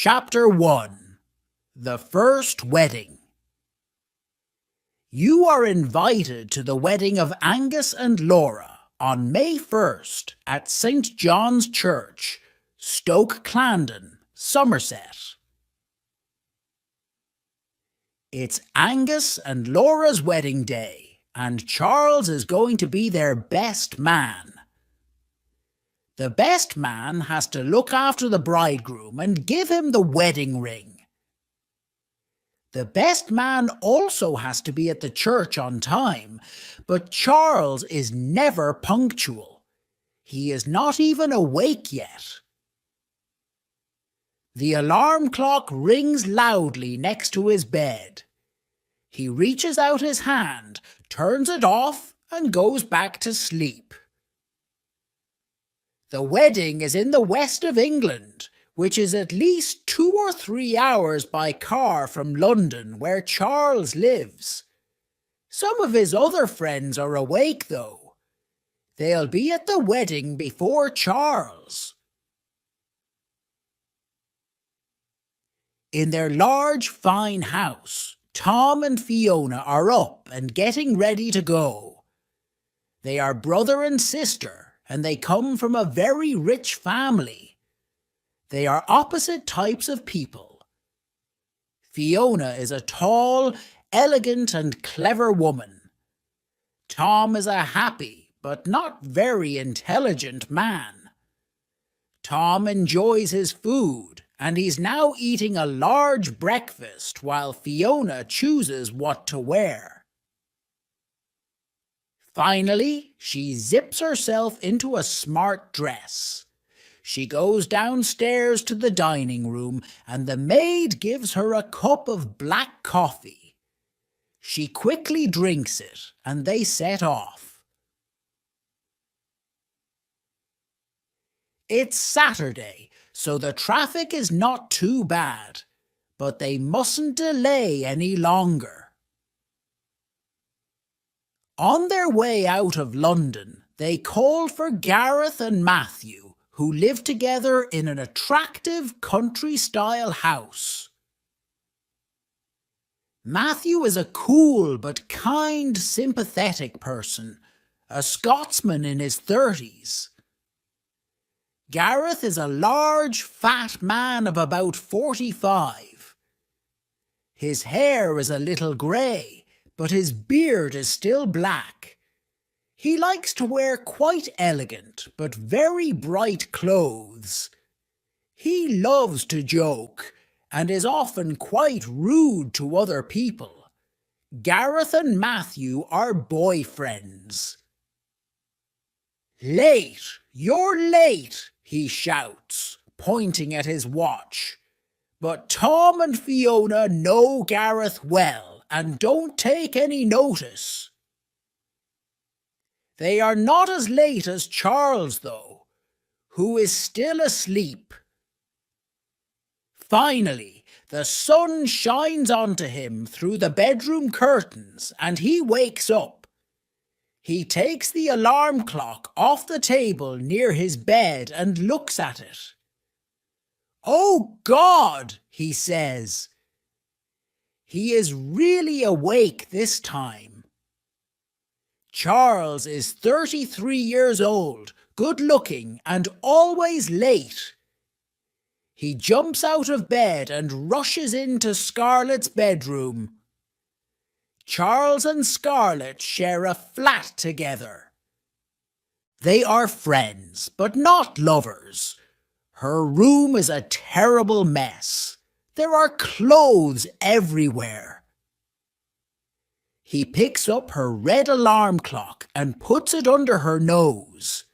Chapter 1. The First Wedding. You are invited to the wedding of Angus and Laura on May 1st at St. John's Church, Stoke Clandon, Somerset. It's Angus and Laura's wedding day, and Charles is going to be their best man. The best man has to look after the bridegroom and give him the wedding ring. The best man also has to be at the church on time, but Charles is never punctual. He is not even awake yet. The alarm clock rings loudly next to his bed. He reaches out his hand, turns it off, and goes back to sleep. The wedding is in the west of England, which is at least 2 or 3 hours by car from London, where Charles lives. Some of his other friends are awake, though. They'll be at the wedding before Charles. In their large, fine house, Tom and Fiona are up and getting ready to go. They are brother and sister, and they come from a very rich family. They are opposite types of people. Fiona is a tall, elegant and clever woman. Tom is a happy but not very intelligent man. Tom enjoys his food, and he's now eating a large breakfast while Fiona chooses what to wear. Finally, she zips herself into a smart dress. She goes downstairs to the dining room, and the maid gives her a cup of black coffee. She quickly drinks it, and they set off. It's Saturday, so the traffic is not too bad, but they mustn't delay any longer. On their way out of London, they called for Gareth and Matthew, who lived together in an attractive country-style house. Matthew is a cool but kind, sympathetic person, a Scotsman in his 30s. Gareth is a large, fat man of about 45. His hair is a little grey, but his beard is still black. He likes to wear quite elegant but very bright clothes. He loves to joke and is often quite rude to other people. Gareth and Matthew are boyfriends. "Late! You're late!" he shouts, pointing at his watch. But Tom and Fiona know Gareth well and don't take any notice. They are not as late as Charles, though, who is still asleep. Finally, the sun shines onto him through the bedroom curtains, and he wakes up. He takes the alarm clock off the table near his bed and looks at it. "Oh God!" he says. He is really awake this time. Charles is 33 years old, good-looking, and always late. He jumps out of bed and rushes into Scarlett's bedroom. Charles and Scarlett share a flat together. They are friends, but not lovers. Her room is a terrible mess. There are clothes everywhere. He picks up her red alarm clock and puts it under her nose.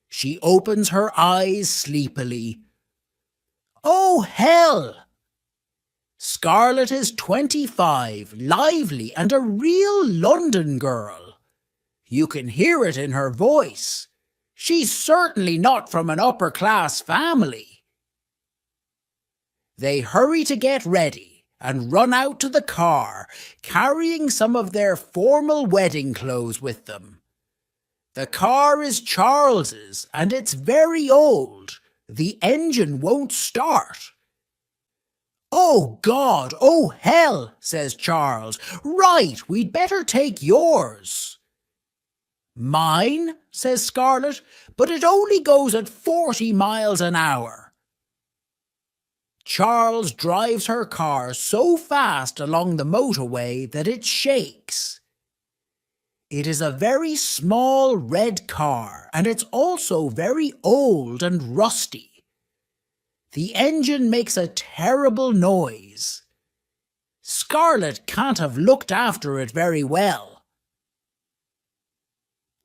She opens her eyes sleepily. Oh, hell! Scarlett is 25, lively, and a real London girl. You can hear it in her voice. She's certainly not from an upper-class family. They hurry to get ready and run out to the car, carrying some of their formal wedding clothes with them. The car is Charles's, and it's very old. The engine won't start. Oh God, oh hell, says Charles. Right, we'd better take yours. Mine, says Scarlet, but it only goes at 40 miles an hour. Charles drives her car so fast along the motorway that it shakes. It is a very small red car, and it's also very old and rusty. The engine makes a terrible noise. Scarlet can't have looked after it very well.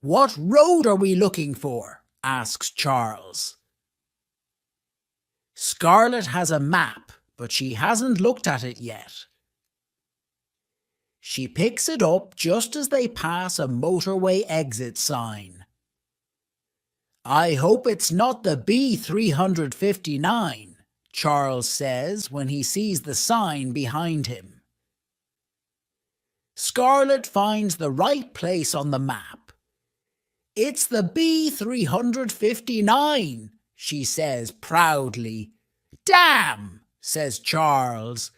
What road are we looking for? Asks Charles. Scarlet has a map, but she hasn't looked at it yet. She picks it up just as they pass a motorway exit sign. I hope it's not the B359, Charles says when he sees the sign behind him. Scarlet finds the right place on the map. It's the B359, she says proudly. Damn, says Charles.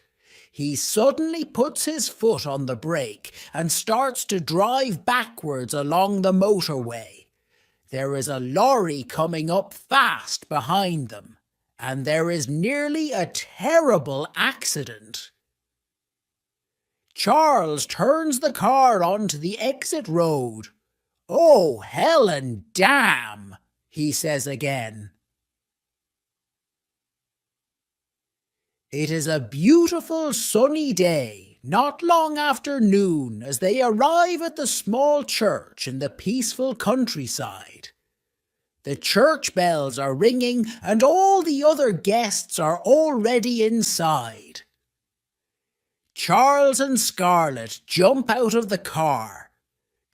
He suddenly puts his foot on the brake and starts to drive backwards along the motorway. There is a lorry coming up fast behind them, and there is nearly a terrible accident. Charles turns the car onto the exit road. Oh, hell and damn, he says again. It is a beautiful sunny day, not long after noon, as they arrive at the small church in the peaceful countryside. The church bells are ringing and all the other guests are already inside. Charles and Scarlet jump out of the car.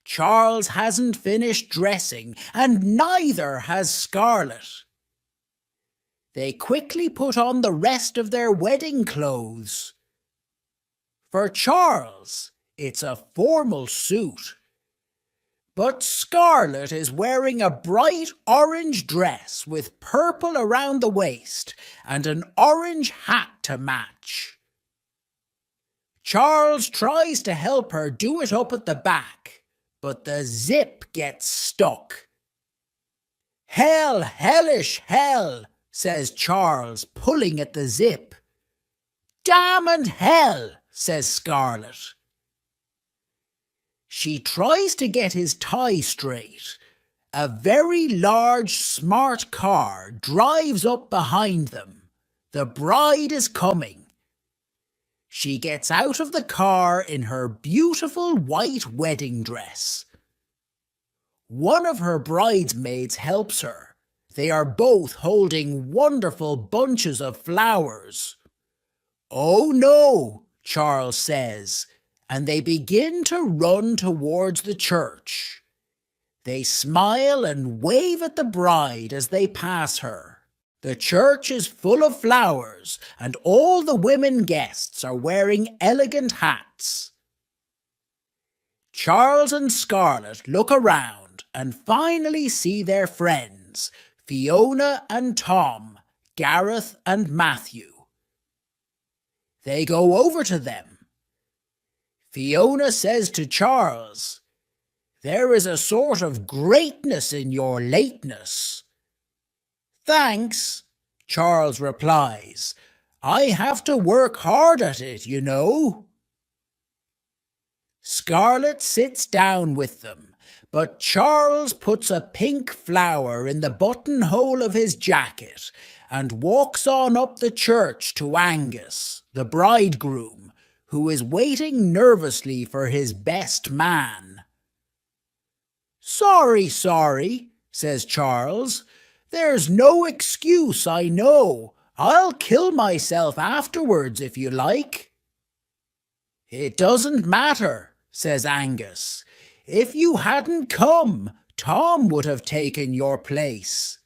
Charles hasn't finished dressing, and neither has Scarlet. They quickly put on the rest of their wedding clothes. For Charles, it's a formal suit. But Scarlet is wearing a bright orange dress with purple around the waist and an orange hat to match. Charles tries to help her do it up at the back, but the zip gets stuck. Hell, hellish hell, says Charles, pulling at the zip. Damn and hell, says Scarlet. She tries to get his tie straight. A very large, smart car drives up behind them. The bride is coming. She gets out of the car in her beautiful white wedding dress. One of her bridesmaids helps her. They are both holding wonderful bunches of flowers. Oh no, Charles says, and they begin to run towards the church. They smile and wave at the bride as they pass her. The church is full of flowers, and all the women guests are wearing elegant hats. Charles and Scarlet look around and finally see their friends, Fiona and Tom, Gareth and Matthew. They go over to them. Fiona says to Charles, "There is a sort of greatness in your lateness." "Thanks," Charles replies. "I have to work hard at it, you know." Scarlet sits down with them, but Charles puts a pink flower in the buttonhole of his jacket and walks on up the church to Angus, the bridegroom, who is waiting nervously for his best man. Sorry, says Charles. "There's no excuse, I know. I'll kill myself afterwards if you like." "It doesn't matter," says Angus. "If you hadn't come, Tom would have taken your place."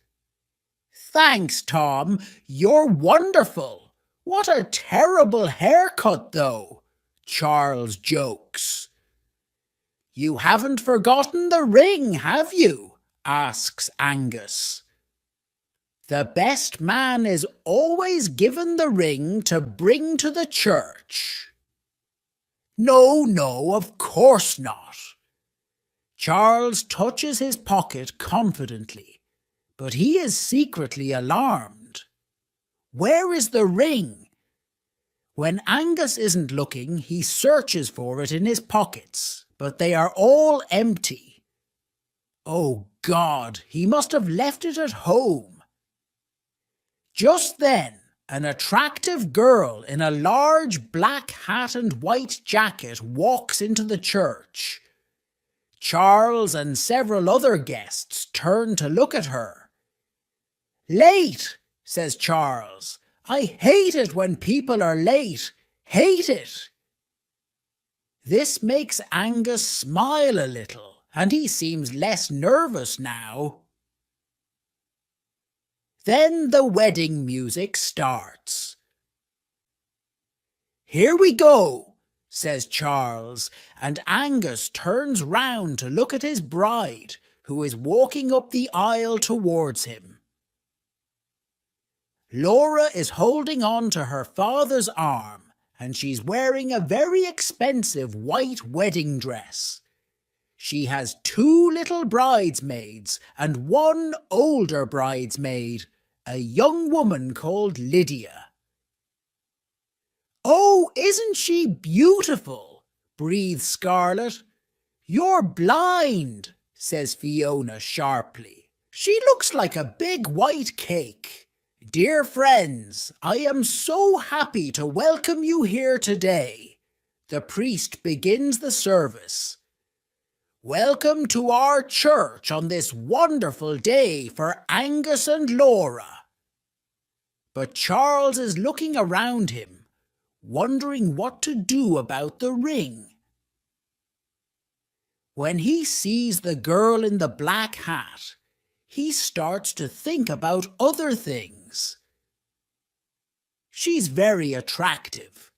"Thanks, Tom. You're wonderful. What a terrible haircut, though," Charles jokes. "You haven't forgotten the ring, have you?" asks Angus. The best man is always given the ring to bring to the church. No, no, of course not. Charles touches his pocket confidently, but he is secretly alarmed. Where is the ring? When Angus isn't looking, he searches for it in his pockets, but they are all empty. Oh God, he must have left it at home. Just then, an attractive girl in a large black hat and white jacket walks into the church. Charles and several other guests turn to look at her. "Late," says Charles. "I hate it when people are late. Hate it." This makes Angus smile a little, and he seems less nervous now. Then the wedding music starts. "Here we go," says Charles, and Angus turns round to look at his bride, who is walking up the aisle towards him. Laura is holding on to her father's arm, and she's wearing a very expensive white wedding dress. She has 2 little bridesmaids and 1 older bridesmaid, a young woman called Lydia. "Oh, isn't she beautiful?" breathes Scarlett. "You're blind," says Fiona sharply. "She looks like a big white cake. Dear friends, I am so happy to welcome you here today." The priest begins the service. "Welcome to our church on this wonderful day for Angus and Laura." But Charles is looking around him, wondering what to do about the ring. When he sees the girl in the black hat, he starts to think about other things. She's very attractive.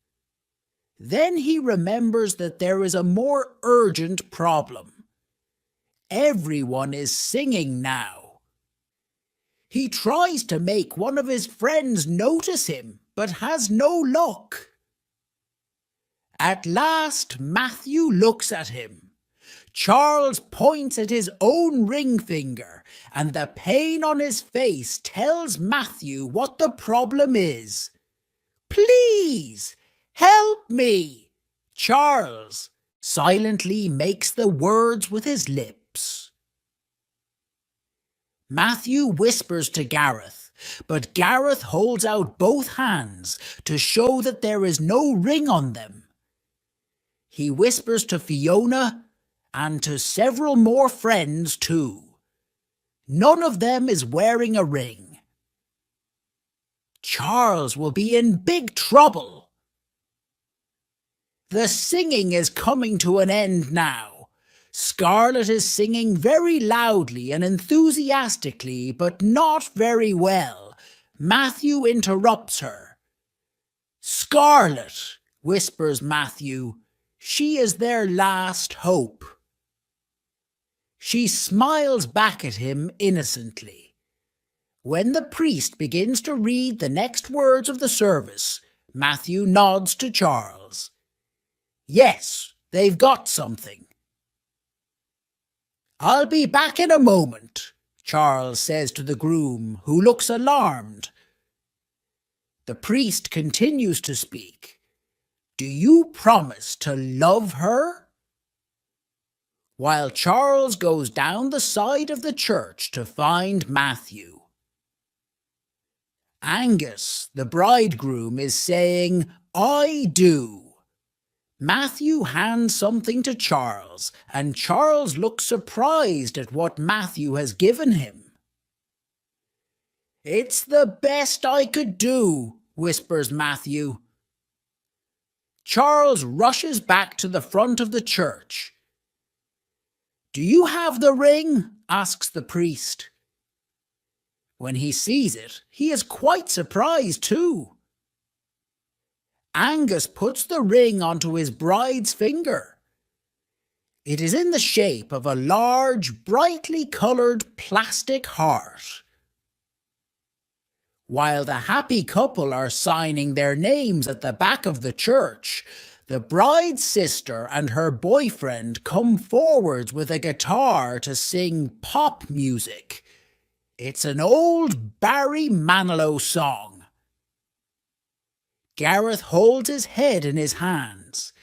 Then he remembers that there is a more urgent problem. Everyone is singing now. He tries to make one of his friends notice him, but has no luck. At last, Matthew looks at him. Charles points at his own ring finger, and the pain on his face tells Matthew what the problem is. "Please, help me!" Charles silently makes the words with his lips. Matthew whispers to Gareth, but Gareth holds out both hands to show that there is no ring on them. He whispers to Fiona and to several more friends too. None of them is wearing a ring. Charles will be in big trouble. The singing is coming to an end now. Scarlett is singing very loudly and enthusiastically, but not very well. Matthew interrupts her. "Scarlett," whispers Matthew, "she is their last hope." She smiles back at him innocently. When the priest begins to read the next words of the service, Matthew nods to Charles. "Yes, they've got something." "I'll be back in a moment," Charles says to the groom, who looks alarmed. The priest continues to speak. "Do you promise to love her?" While Charles goes down the side of the church to find Matthew. Angus, the bridegroom, is saying, "I do." Matthew hands something to Charles, and Charles looks surprised at what Matthew has given him. "It's the best I could do," whispers Matthew. Charles rushes back to the front of the church. "Do you have the ring?" asks the priest. When he sees it, he is quite surprised too. Angus puts the ring onto his bride's finger. It is in the shape of a large, brightly coloured plastic heart. While the happy couple are signing their names at the back of the church, the bride's sister and her boyfriend come forwards with a guitar to sing pop music. It's an old Barry Manilow song. Gareth holds his head in his hands.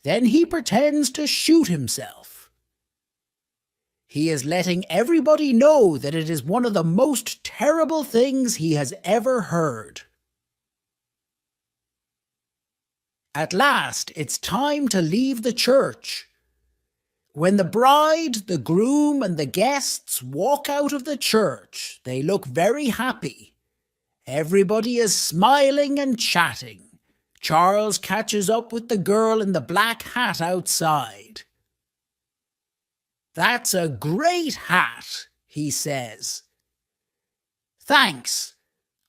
Then he pretends to shoot himself. He is letting everybody know that it is one of the most terrible things he has ever heard. At last, it's time to leave the church. When the bride, the groom, and the guests walk out of the church, they look very happy. Everybody is smiling and chatting. Charles catches up with the girl in the black hat outside. "That's a great hat," he says. "Thanks.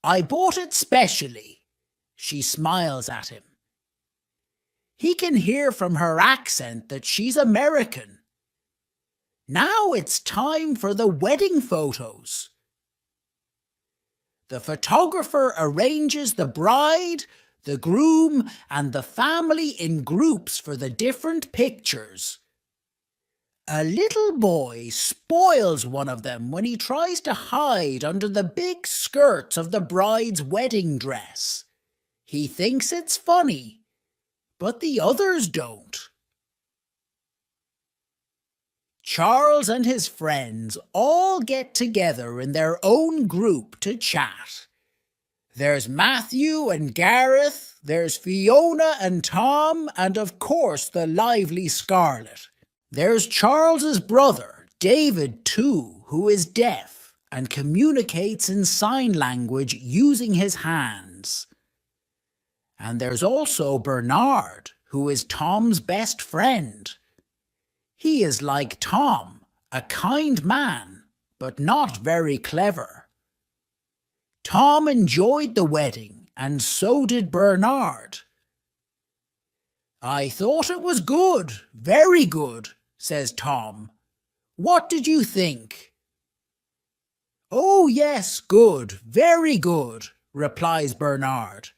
I bought it specially." She smiles at him. He can hear from her accent that she's American. Now it's time for the wedding photos. The photographer arranges the bride, the groom, and the family in groups for the different pictures. A little boy spoils one of them when he tries to hide under the big skirts of the bride's wedding dress. He thinks it's funny, but the others don't. Charles and his friends all get together in their own group to chat. There's Matthew and Gareth, there's Fiona and Tom, and of course the lively Scarlett. There's Charles's brother, David, too, who is deaf and communicates in sign language using his hands. And there's also Bernard, who is Tom's best friend. He is like Tom, a kind man, but not very clever. Tom enjoyed the wedding, and so did Bernard. "I thought it was good, very good," says Tom. "What did you think?" "Oh yes, good, very good," replies Bernard.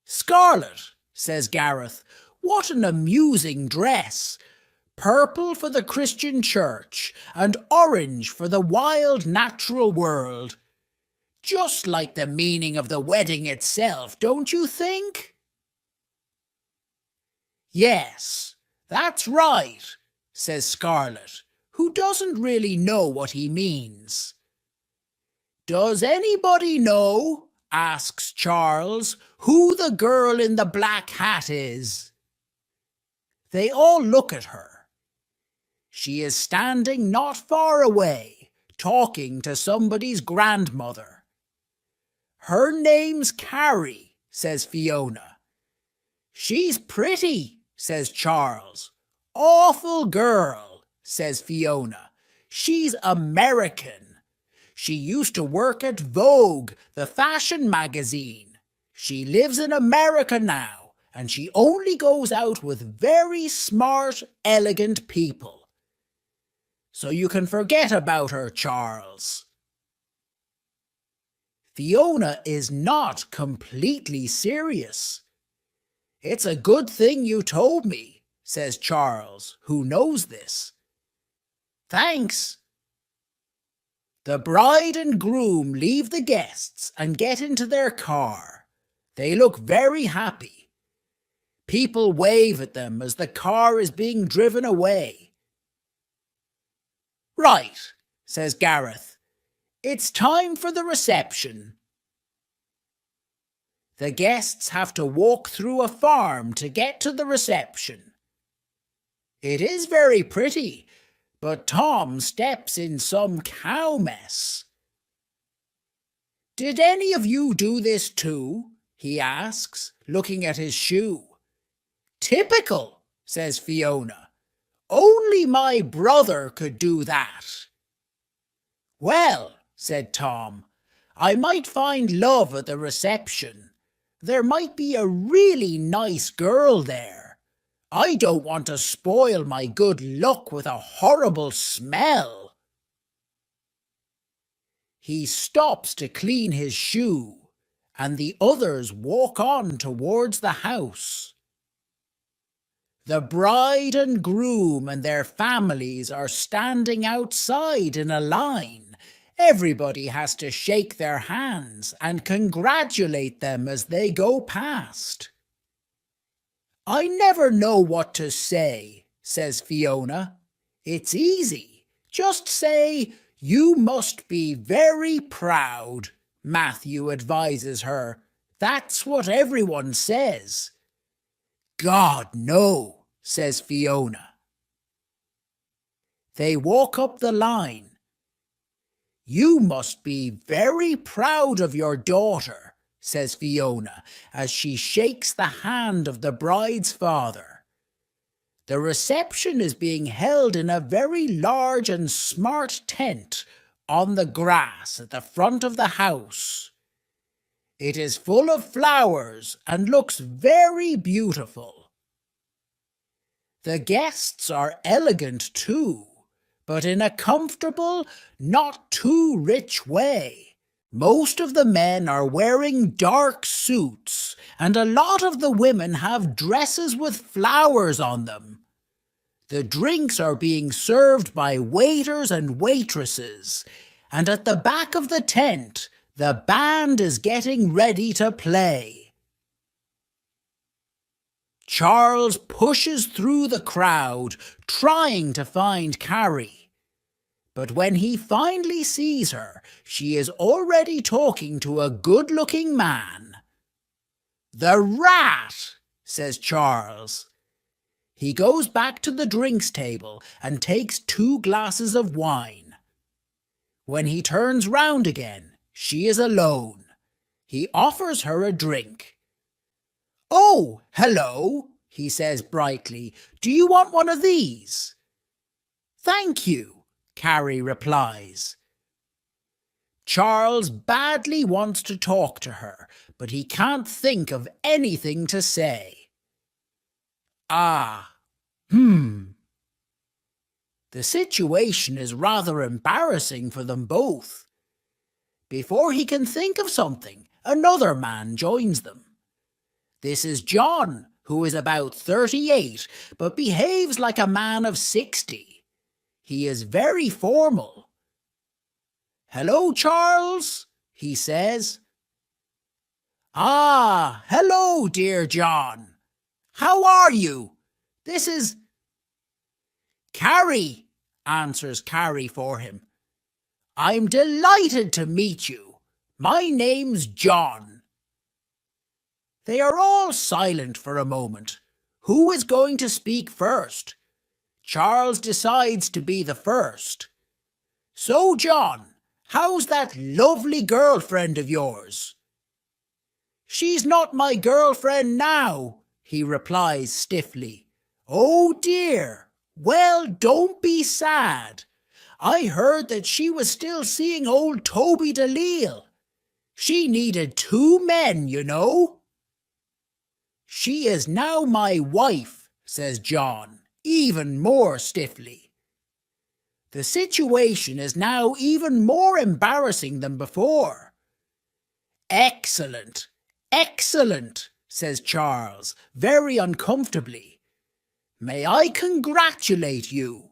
"Scarlett," says Gareth, "what an amusing dress. Purple for the Christian church and orange for the wild natural world. Just like the meaning of the wedding itself, don't you think?" "Yes, that's right," says Scarlett, who doesn't really know what he means. "Does anybody know," asks Charles, "who the girl in the black hat is?" They all look at her. She is standing not far away, talking to somebody's grandmother. "Her name's Carrie," says Fiona. "She's pretty," says Charles. "Awful girl," says Fiona. "She's American. She used to work at Vogue, the fashion magazine. She lives in America now, and she only goes out with very smart, elegant people. So you can forget about her, Charles." Fiona is not completely serious. "It's a good thing you told me," says Charles, who knows this. "Thanks." The bride and groom leave the guests and get into their car. They look very happy. People wave at them as the car is being driven away. "Right," says Gareth. "It's time for the reception." The guests have to walk through a farm to get to the reception. It is very pretty, but Tom steps in some cow mess. "Did any of you do this too?" he asks, looking at his shoe. "Typical," says Fiona. "Only my brother could do that." "Well," said Tom, "I might find love at the reception. There might be a really nice girl there. I don't want to spoil my good luck with a horrible smell." He stops to clean his shoe, and the others walk on towards the house. The bride and groom and their families are standing outside in a line. Everybody has to shake their hands and congratulate them as they go past. "I never know what to say," says Fiona. "It's easy. Just say, 'You must be very proud,'" Matthew advises her. "That's what everyone says." "God, no," says Fiona. They walk up the line. "You must be very proud of your daughter," says Fiona, as she shakes the hand of the bride's father. The reception is being held in a very large and smart tent on the grass at the front of the house. It is full of flowers and looks very beautiful. The guests are elegant too, but in a comfortable, not too rich way. Most of the men are wearing dark suits, and a lot of the women have dresses with flowers on them. The drinks are being served by waiters and waitresses, and at the back of the tent, the band is getting ready to play. Charles pushes through the crowd, trying to find Carrie. But when he finally sees her, she is already talking to a good-looking man. "The rat," says Charles. He goes back to the drinks table and takes 2 glasses of wine. When he turns round again, she is alone. He offers her a drink. "Oh, hello," he says brightly. "Do you want one of these?" "Thank you," Carrie replies. Charles badly wants to talk to her, but he can't think of anything to say. The situation is rather embarrassing for them both. Before he can think of something, another man joins them. This is John, who is about 38, but behaves like a man of 60. He is very formal. "Hello, Charles," he says. "Ah, hello, dear John. How are you? This is—" "Carrie," answers Carrie for him. "I'm delighted to meet you. My name's John." They are all silent for a moment. Who is going to speak first? Charles decides to be the first. "So, John, how's that lovely girlfriend of yours?" "She's not my girlfriend now," he replies stiffly. "Oh dear. Well, don't be sad. I heard that she was still seeing old Toby DeLisle. She needed 2 men, you know." "She is now my wife," says John, even more stiffly. The situation is now even more embarrassing than before. "Excellent, excellent," says Charles, very uncomfortably. "May I congratulate you?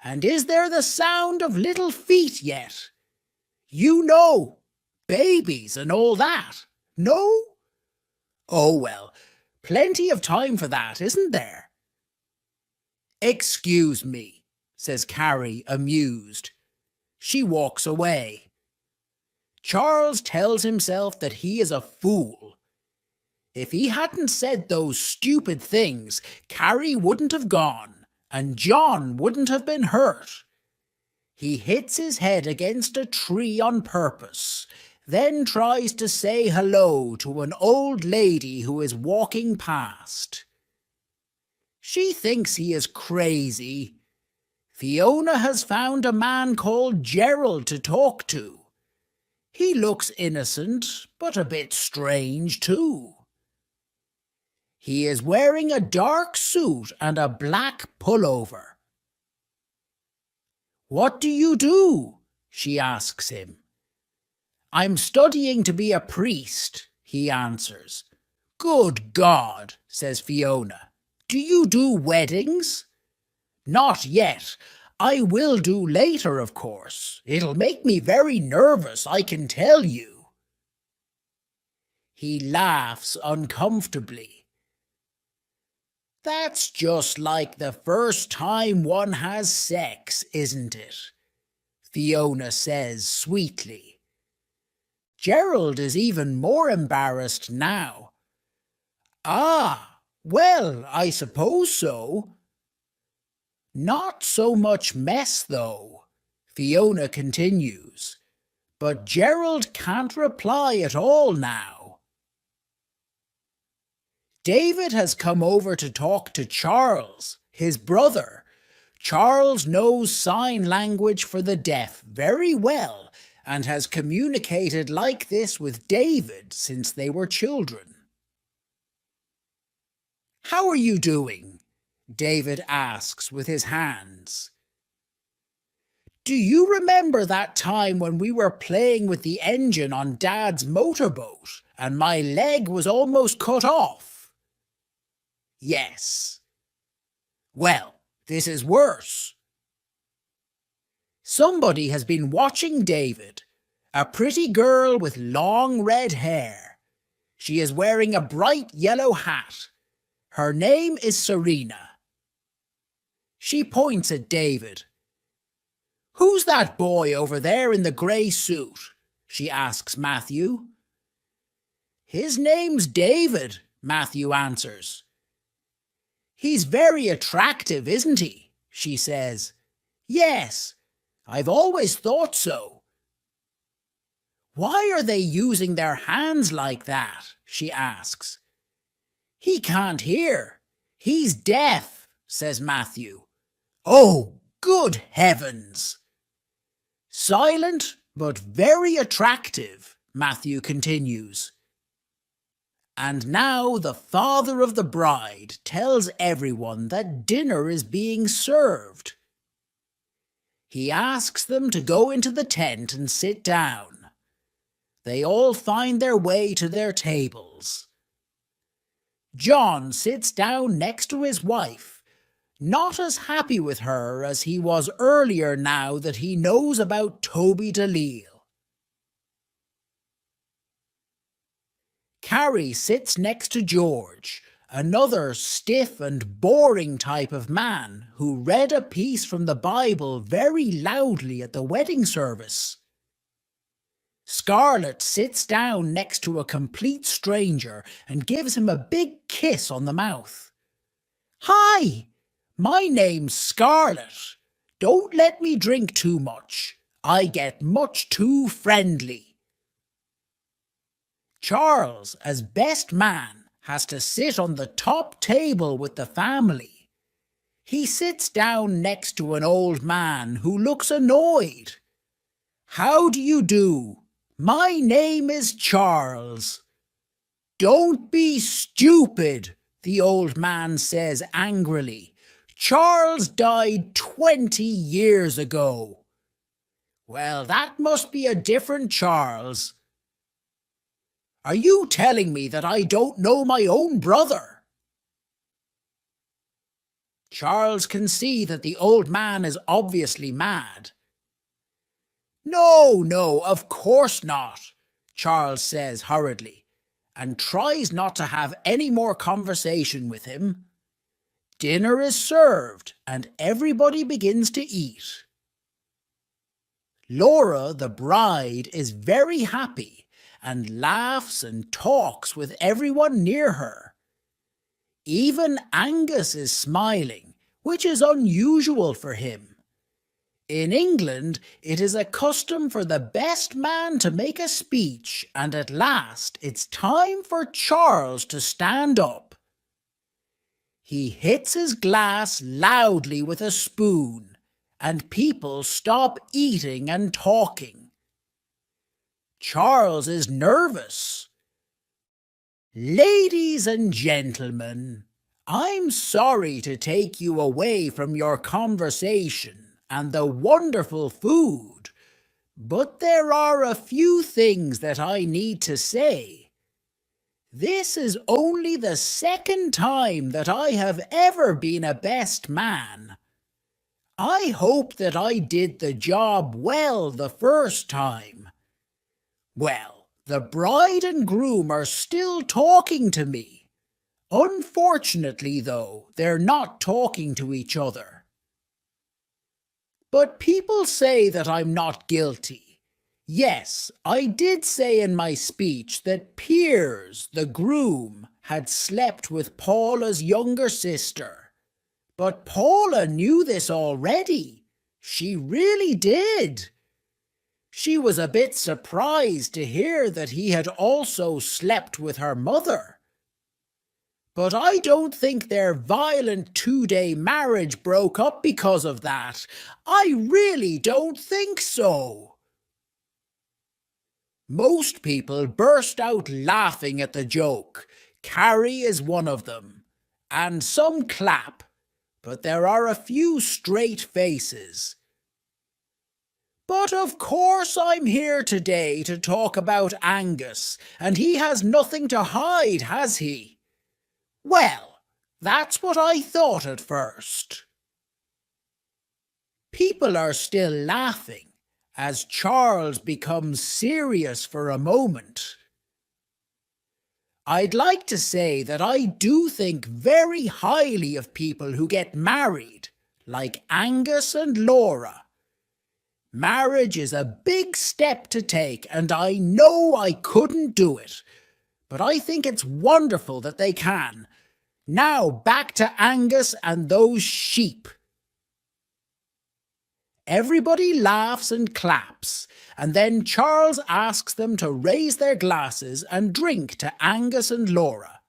And is there the sound of little feet yet? You know, babies and all that. No? Oh well, plenty of time for that, isn't there?" "Excuse me," says Carrie, amused. She walks away. Charles tells himself that he is a fool. If he hadn't said those stupid things, Carrie wouldn't have gone, and John wouldn't have been hurt. He hits his head against a tree on purpose, then tries to say hello to an old lady who is walking past. She thinks he is crazy. Fiona has found a man called Gerald to talk to. He looks innocent, but a bit strange too. He is wearing a dark suit and a black pullover. "What do you do?" she asks him. I'm studying to be a priest, he answers. Good God, says Fiona. Do you do weddings? Not yet. I will do later, of course. It'll make me very nervous, I can tell you. He laughs uncomfortably. That's just like the first time one has sex, isn't it? Fiona says sweetly. Gerald is even more embarrassed now. Ah, well, I suppose so. Not so much mess, though, Fiona continues, but Gerald can't reply at all now. David has come over to talk to Charles, his brother. Charles knows sign language for the deaf very well and has communicated like this with David since they were children. How are you doing? David asks with his hands. Do you remember that time when we were playing with the engine on Dad's motorboat and my leg was almost cut off? Yes. Well, this is worse. Somebody has been watching David, a pretty girl with long red hair. She is wearing a bright yellow hat. Her name is Serena. She points at David. Who's that boy over there in the grey suit? She asks Matthew. His name's David, Matthew answers. He's very attractive, isn't he? She says. Yes, I've always thought so. Why are they using their hands like that? She asks. He can't hear. He's deaf, says Matthew. Oh, good heavens! Silent, but very attractive, Matthew continues. And now the father of the bride tells everyone that dinner is being served. He asks them to go into the tent and sit down. They all find their way to their tables. John sits down next to his wife, not as happy with her as he was earlier now that he knows about Toby DeLisle. Carrie sits next to George, another stiff and boring type of man who read a piece from the Bible very loudly at the wedding service. Scarlett sits down next to a complete stranger and gives him a big kiss on the mouth. Hi! My name's Scarlett. Don't let me drink too much. I get much too friendly. Charles, as best man, has to sit on the top table with the family. He sits down next to an old man who looks annoyed. How do you do? My name is Charles. Don't be stupid, the old man says angrily. Charles died 20 years ago. Well, that must be a different Charles. Are you telling me that I don't know my own brother? Charles can see that the old man is obviously mad. No, of course not, Charles says hurriedly, and tries not to have any more conversation with him. Dinner is served, and everybody begins to eat. Laura, the bride, is very happy and laughs and talks with everyone near her. Even Angus is smiling, which is unusual for him. In England, it is a custom for the best man to make a speech, and at last it's time for Charles to stand up. He hits his glass loudly with a spoon, and people stop eating and talking. Charles is nervous. Ladies and gentlemen, I'm sorry to take you away from your conversation and the wonderful food, But there are a few things that I need to say. This is only the second time that I have ever been a best man. I hope that I did the job well the first time. Well, the bride and groom are still talking to me. Unfortunately, though, they're not talking to each other. But people say that I'm not guilty. Yes, I did say in my speech that Piers, the groom, had slept with Paula's younger sister. But Paula knew this already. She really did. She was a bit surprised to hear that he had also slept with her mother. But I don't think their violent 2-day marriage broke up because of that. I really don't think so. Most people burst out laughing at the joke. Carrie is one of them. And some clap. But there are a few straight faces. But of course I'm here today to talk about Angus, and he has nothing to hide, has he? Well, that's what I thought at first. People are still laughing as Charles becomes serious for a moment. I'd like to say that I do think very highly of people who get married, like Angus and Laura. Marriage is a big step to take, and I know I couldn't do it. But I think it's wonderful that they can. Now back to Angus and those sheep. Everybody laughs and claps, and then Charles asks them to raise their glasses and drink to Angus and Laura.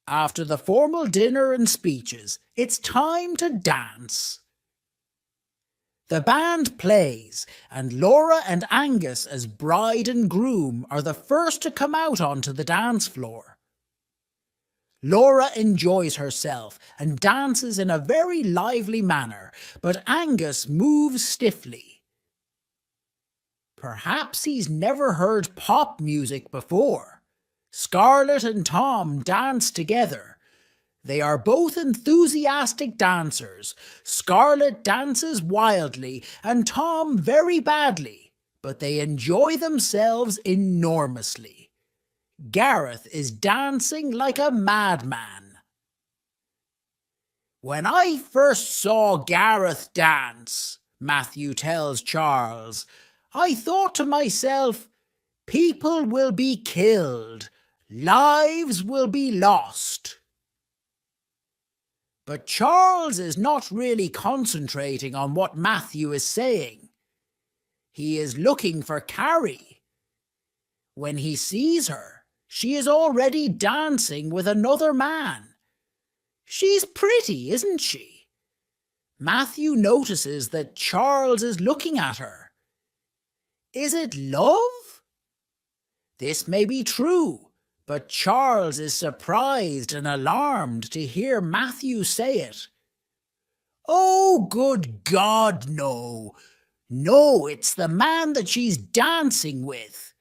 After the formal dinner and speeches, it's time to dance. The band plays, and Laura and Angus as bride and groom are the first to come out onto the dance floor. Laura enjoys herself and dances in a very lively manner, but Angus moves stiffly. Perhaps he's never heard pop music before. Scarlett and Tom dance together. They are both enthusiastic dancers. Scarlett dances wildly and Tom very badly, but they enjoy themselves enormously. Gareth is dancing like a madman. When I first saw Gareth dance, Matthew tells Charles, I thought to myself, people will be killed, lives will be lost. But Charles is not really concentrating on what Matthew is saying. He is looking for Carrie. When he sees her, she is already dancing with another man. She's pretty, isn't she? Matthew notices that Charles is looking at her. Is it love? This may be true. But Charles is surprised and alarmed to hear Matthew say it. Oh, good God, no. No, it's the man that she's dancing with.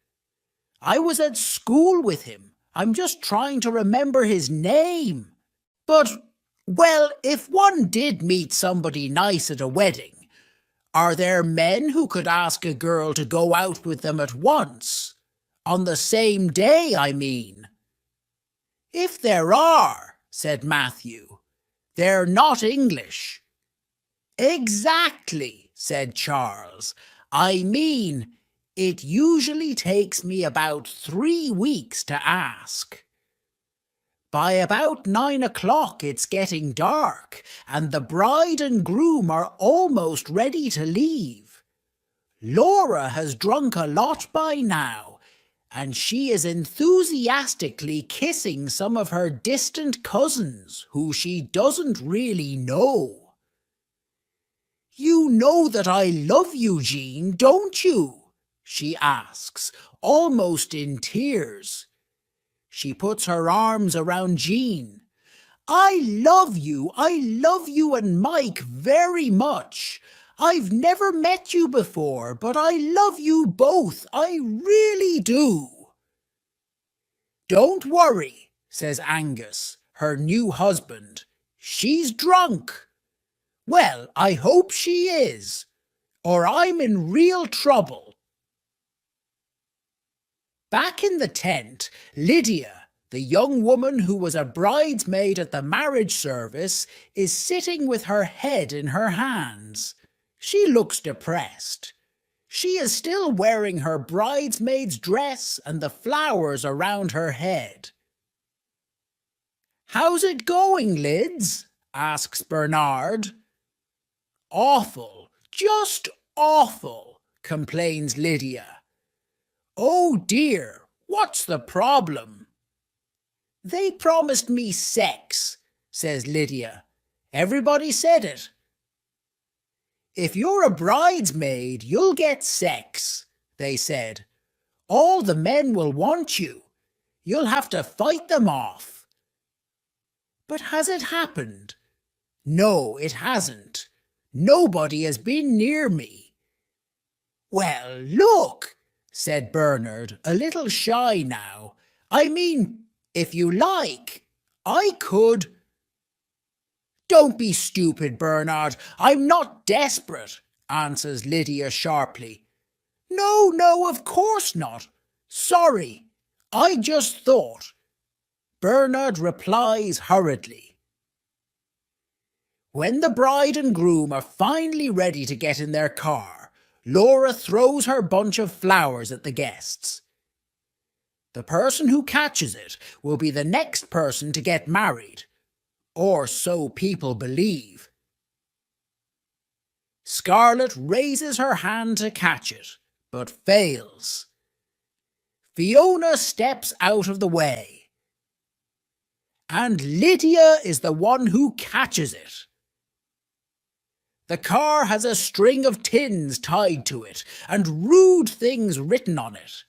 I was at school with him. I'm just trying to remember his name. But, well, if one did meet somebody nice at a wedding, are there men who could ask a girl to go out with them at once? On the same day, I mean. If there are, said Matthew, they're not English. Exactly, said Charles. I mean, it usually takes me about 3 weeks to ask. By about 9 o'clock it's getting dark, and the bride and groom are almost ready to leave. Laura has drunk a lot by now, and she is enthusiastically kissing some of her distant cousins who she doesn't really know. You know that I love you, Jean, don't you? She asks, almost in tears. She puts her arms around Jean. I love you and Mike very much. I've never met you before, but I love you both. I really do. Don't worry, says Angus, her new husband. She's drunk. Well, I hope she is, or I'm in real trouble. Back in the tent, Lydia, the young woman who was a bridesmaid at the marriage service, is sitting with her head in her hands. She looks depressed. She is still wearing her bridesmaid's dress and the flowers around her head. "How's it going, Lids?" asks Bernard. "Awful, just awful," complains Lydia. "Oh dear, what's the problem?" "They promised me sex," says Lydia. "Everybody said it." "If you're a bridesmaid, you'll get sex," they said. "All the men will want you. You'll have to fight them off." "But has it happened?" "No, it hasn't. Nobody has been near me." "Well, look," said Bernard, a little shy now. "I mean, if you like, I could—" "Don't be stupid, Bernard. I'm not desperate," answers Lydia sharply. No, of course not. Sorry, I just thought." Bernard replies hurriedly. When the bride and groom are finally ready to get in their car, Laura throws her bunch of flowers at the guests. The person who catches it will be the next person to get married, or so people believe. Scarlet raises her hand to catch it, but fails. Fiona steps out of the way, and Lydia is the one who catches it. The car has a string of tins tied to it and rude things written on it.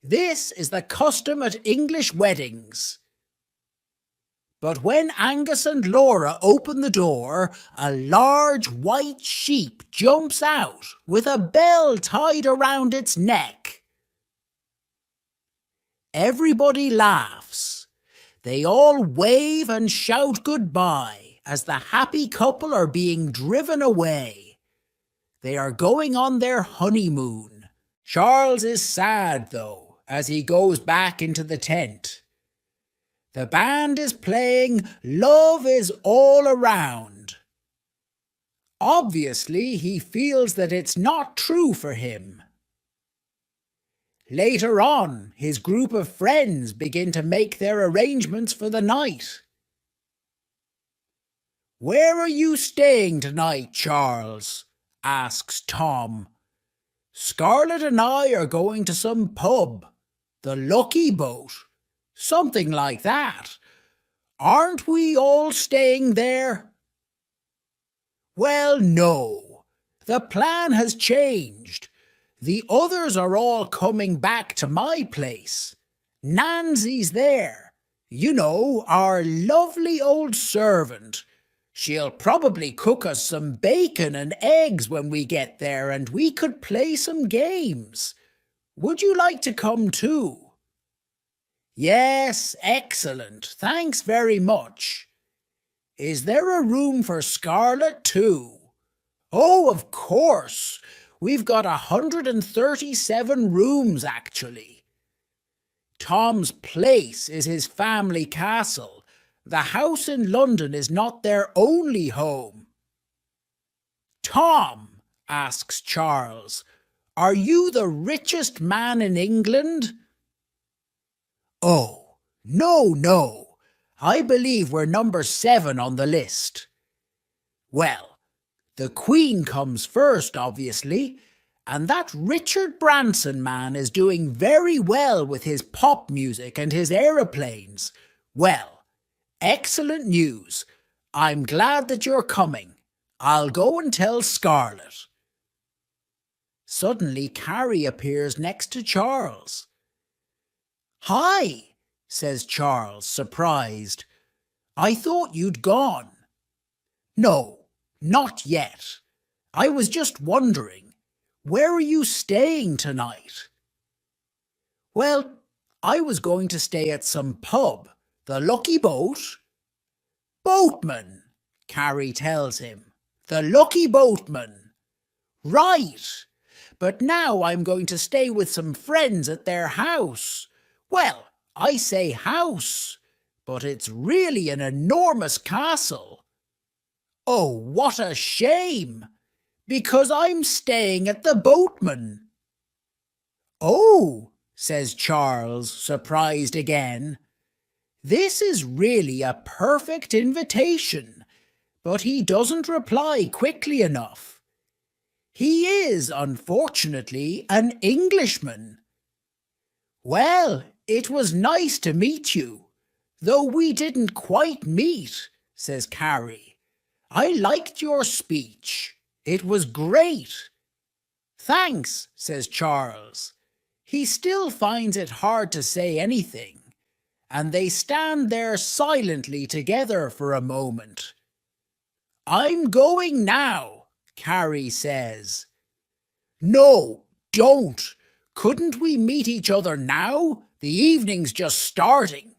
This is the custom at English weddings. But when Angus and Laura open the door, a large white sheep jumps out with a bell tied around its neck. Everybody laughs. They all wave and shout goodbye as the happy couple are being driven away. They are going on their honeymoon. Charles is sad, though, as he goes back into the tent. The band is playing "Love is All Around." Obviously, he feels that it's not true for him. Later on, his group of friends begin to make their arrangements for the night. "Where are you staying tonight, Charles?" asks Tom. "Scarlet and I are going to some pub, the Lucky Boat, something like that. Aren't we all staying there?" "Well, no. The plan has changed. The others are all coming back to my place. Nancy's there. You know, our lovely old servant. She'll probably cook us some bacon and eggs when we get there, and we could play some games. Would you like to come too?" "Yes, excellent. Thanks very much. Is there a room for Scarlet too?" "Oh, of course. We've got 137 rooms, actually. Tom's place is his family castle. The house in London is not their only home." "Tom," asks Charles, "are you the richest man in England?" "Oh, no. I believe we're number 7 on the list." "Well, the Queen comes first, obviously, and that Richard Branson man is doing very well with his pop music and his aeroplanes. Well, excellent news. I'm glad that you're coming. I'll go and tell Scarlet." Suddenly, Carrie appears next to Charles. "Hi," says Charles, surprised. "I thought you'd gone." "No, not yet. I was just wondering, where are you staying tonight? Well, I was going to stay at some pub. The Lucky Boat? Boatman, Carrie tells him. The Lucky Boatman. Right. But now I'm going to stay with some friends at their house. Well, I say house, but it's really an enormous castle. Oh, what a shame! Because I'm staying at the Boatman. Oh, says Charles, surprised again. This is really a perfect invitation, but he doesn't reply quickly enough. He is, unfortunately, an Englishman. Well, it was nice to meet you, though we didn't quite meet, says Carrie. I liked your speech. It was great. Thanks, says Charles. He still finds it hard to say anything, and they stand there silently together for a moment. I'm going now, Carrie says. No, don't. Couldn't we meet each other now? The evening's just starting.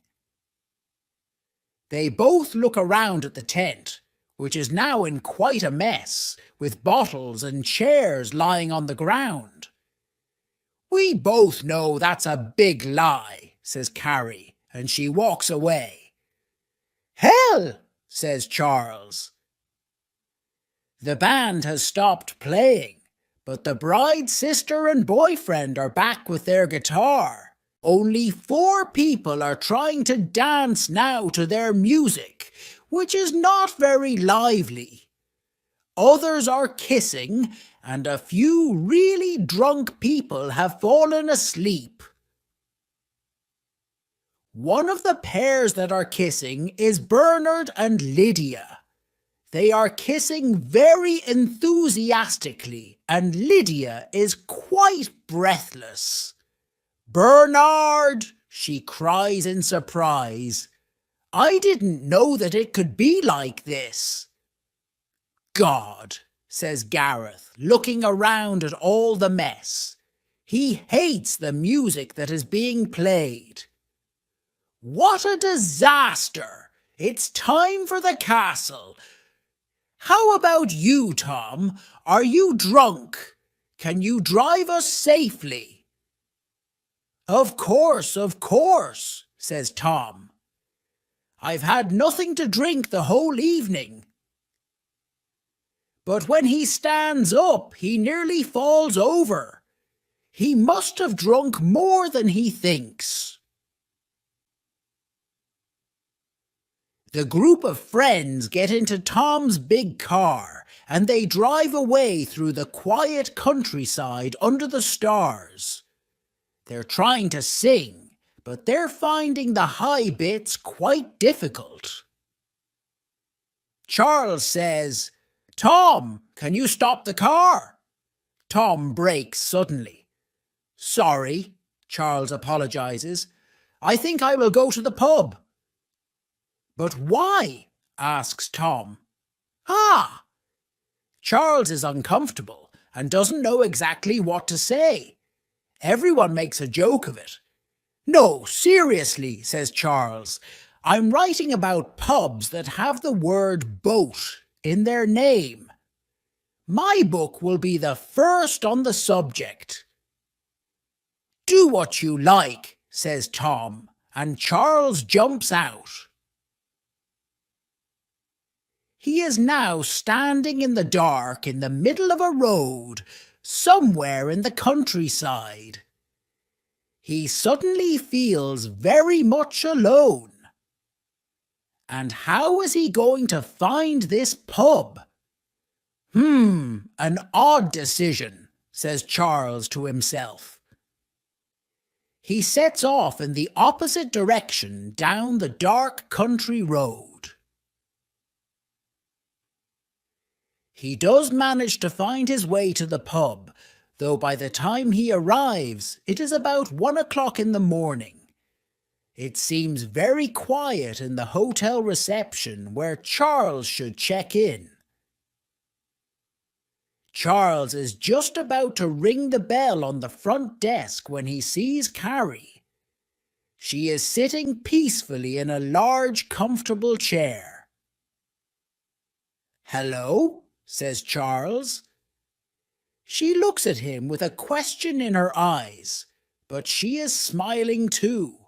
They both look around at the tent, which is now in quite a mess, with bottles and chairs lying on the ground. We both know that's a big lie, says Carrie, and she walks away. Hell, says Charles. The band has stopped playing, but the bride's sister and boyfriend are back with their guitar. Only 4 people are trying to dance now to their music, which is not very lively. Others are kissing, and a few really drunk people have fallen asleep. One of the pairs that are kissing is Bernard and Lydia. They are kissing very enthusiastically, and Lydia is quite breathless. Bernard, she cries in surprise. I didn't know that it could be like this. God, says Gareth, looking around at all the mess. He hates the music that is being played. What a disaster! It's time for the castle. How about you, Tom? Are you drunk? Can you drive us safely? Of course, says Tom. I've had nothing to drink the whole evening. But when he stands up, he nearly falls over. He must have drunk more than he thinks. The group of friends get into Tom's big car, and they drive away through the quiet countryside under the stars. They're trying to sing, but they're finding the high bits quite difficult. Charles says, Tom, can you stop the car? Tom brakes suddenly. Sorry, Charles apologizes. I think I will go to the pub. But why? Asks Tom. Ah! Charles is uncomfortable and doesn't know exactly what to say. Everyone makes a joke of it. No, seriously, says Charles. I'm writing about pubs that have the word boat in their name. My book will be the first on the subject. Do what you like, says Tom, and Charles jumps out. He is now standing in the dark in the middle of a road, somewhere in the countryside. He suddenly feels very much alone. And how is he going to find this pub? An odd decision, says Charles to himself. He sets off in the opposite direction down the dark country road. He does manage to find his way to the pub, though by the time he arrives, it is about 1 o'clock in the morning. It seems very quiet in the hotel reception where Charles should check in. Charles is just about to ring the bell on the front desk when he sees Carrie. She is sitting peacefully in a large, comfortable chair. "Hello?" says Charles. She looks at him with a question in her eyes, but she is smiling too.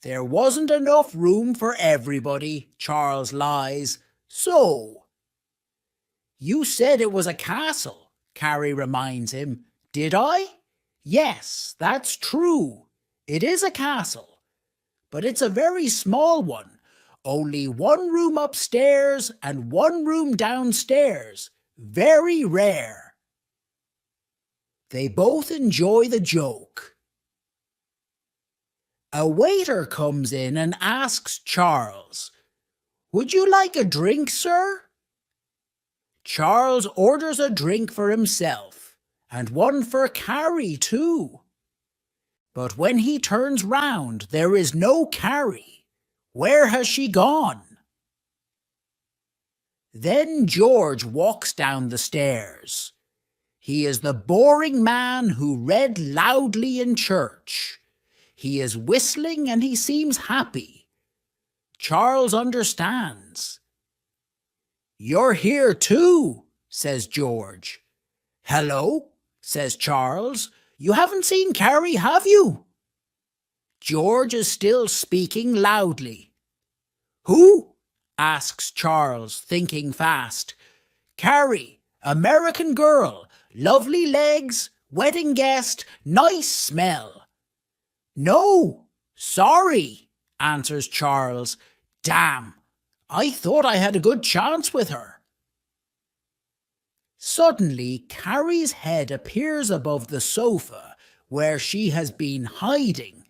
"There wasn't enough room for everybody," Charles lies. "So—" "You said it was a castle," Carrie reminds him. "Did I? Yes, that's true. It is a castle, but it's a very small one. Only one room upstairs and one room downstairs. Very rare." They both enjoy the joke. A waiter comes in and asks Charles, "Would you like a drink, sir?" Charles orders a drink for himself, and one for Carrie too. But when he turns round, there is no Carrie. Where has she gone? Then George walks down the stairs. He is the boring man who read loudly in church. He is whistling and he seems happy. Charles understands. "You're here too," says George. "Hello," says Charles. "You haven't seen Carrie, have you?" George is still speaking loudly. "Who?" asks Charles, thinking fast. "Carrie, American girl, lovely legs, wedding guest, nice smell." "No, sorry," answers Charles. "Damn, I thought I had a good chance with her." Suddenly, Carrie's head appears above the sofa where she has been hiding.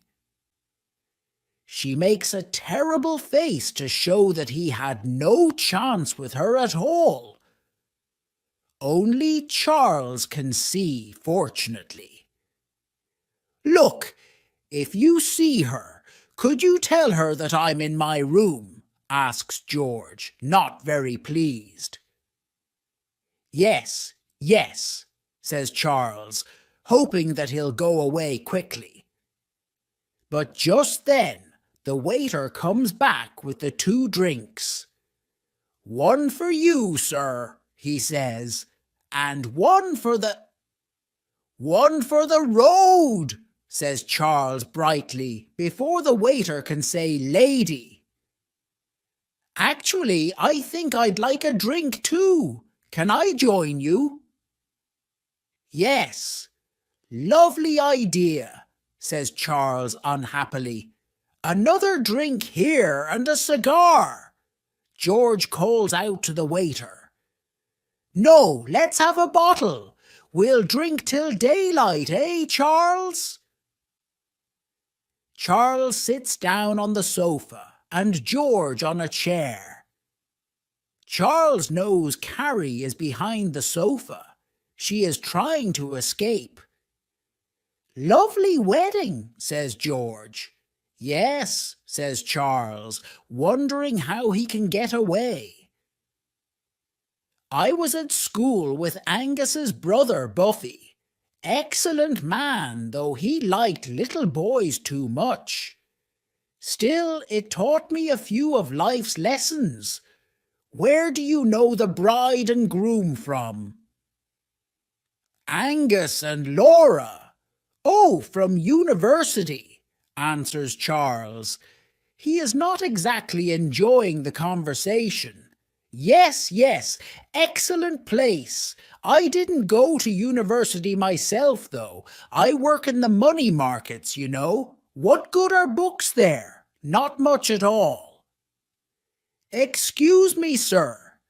She makes a terrible face to show that he had no chance with her at all. Only Charles can see, fortunately. "Look, if you see her, could you tell her that I'm in my room?" asks George, not very pleased. "Yes, yes," says Charles, hoping that he'll go away quickly. But just then, the waiter comes back with the 2 drinks. "One for you, sir," he says, "and one for the—" "One for the road," says Charles brightly, before the waiter can say lady. "Actually, I think I'd like a drink too. Can I join you?" "Yes." "Lovely idea," says Charles unhappily. "Another drink here and a cigar." George calls out to the waiter. "No, let's have a bottle. We'll drink till daylight, eh, Charles?" Charles sits down on the sofa and George on a chair. Charles knows Carrie is behind the sofa. She is trying to escape. "Lovely wedding," says George. "Yes," says Charles, wondering how he can get away. "I was at school with Angus's brother Buffy. Excellent man, though he liked little boys too much. Still, it taught me a few of life's lessons. Where do you know the bride and groom from?" "Angus and Laura. Oh, from university," answers Charles. He is not exactly enjoying the conversation. "Yes, yes, excellent place. I didn't go to university myself, though. I work in the money markets, you know. What good are books there? Not much at all." "Excuse me, sir."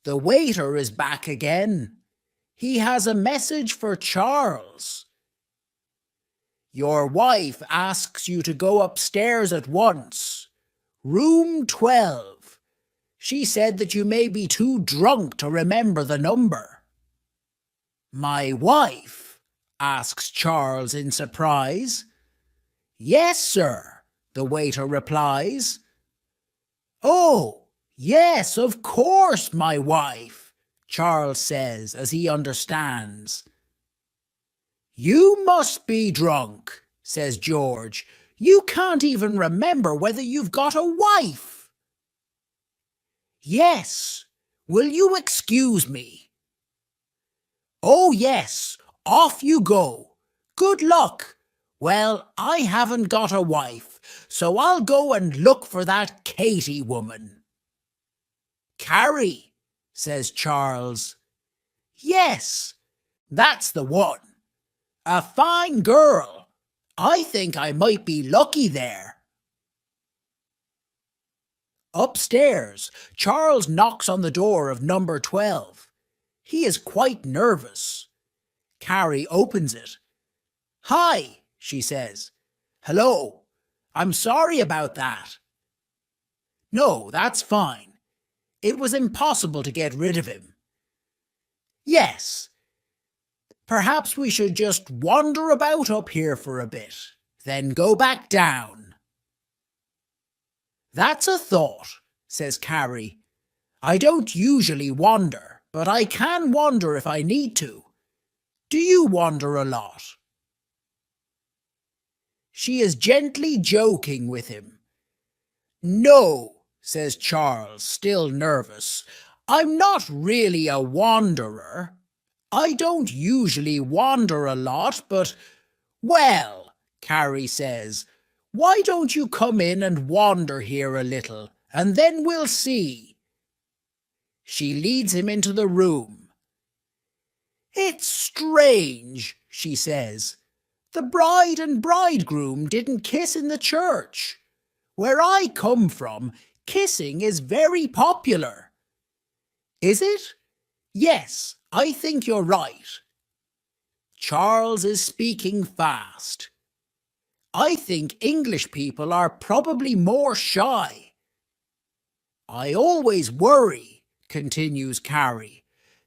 The waiter is back again. He has a message for Charles. "Your wife asks you to go upstairs at once. Room 12. She said that you may be too drunk to remember the number." "My wife?" asks Charles in surprise. "Yes, sir," the waiter replies. "Oh, Yes, of course, my wife, Charles says as he understands. You must be drunk, says George. You can't even remember whether you've got a wife. Yes. Will you excuse me? Oh, yes. Off you go. Good luck. Well, I haven't got a wife, so I'll go and look for that Katie woman. Carrie, says Charles. Yes, that's the one. A fine girl. I think I might be lucky there. Upstairs, Charles knocks on the door of number 12. He is quite nervous. Carrie opens it. Hi, she says. Hello. I'm sorry about that. No, that's fine. It was impossible to get rid of him. Yes. Perhaps we should just wander about up here for a bit, then go back down. That's a thought, says Carrie. I don't usually wander, but I can wander if I need to. Do you wander a lot? She is gently joking with him. No, says Charles, still nervous. I'm not really a wanderer. I don't usually wander a lot, but, well, Carrie says, why don't you come in and wander here a little, and then we'll see. She leads him into the room. It's strange, she says. The bride and bridegroom didn't kiss in the church. Where I come from, kissing is very popular. Is it? Yes, I think you're right. Charles is speaking fast. I think English people are probably more shy. I always worry, continues Carrie,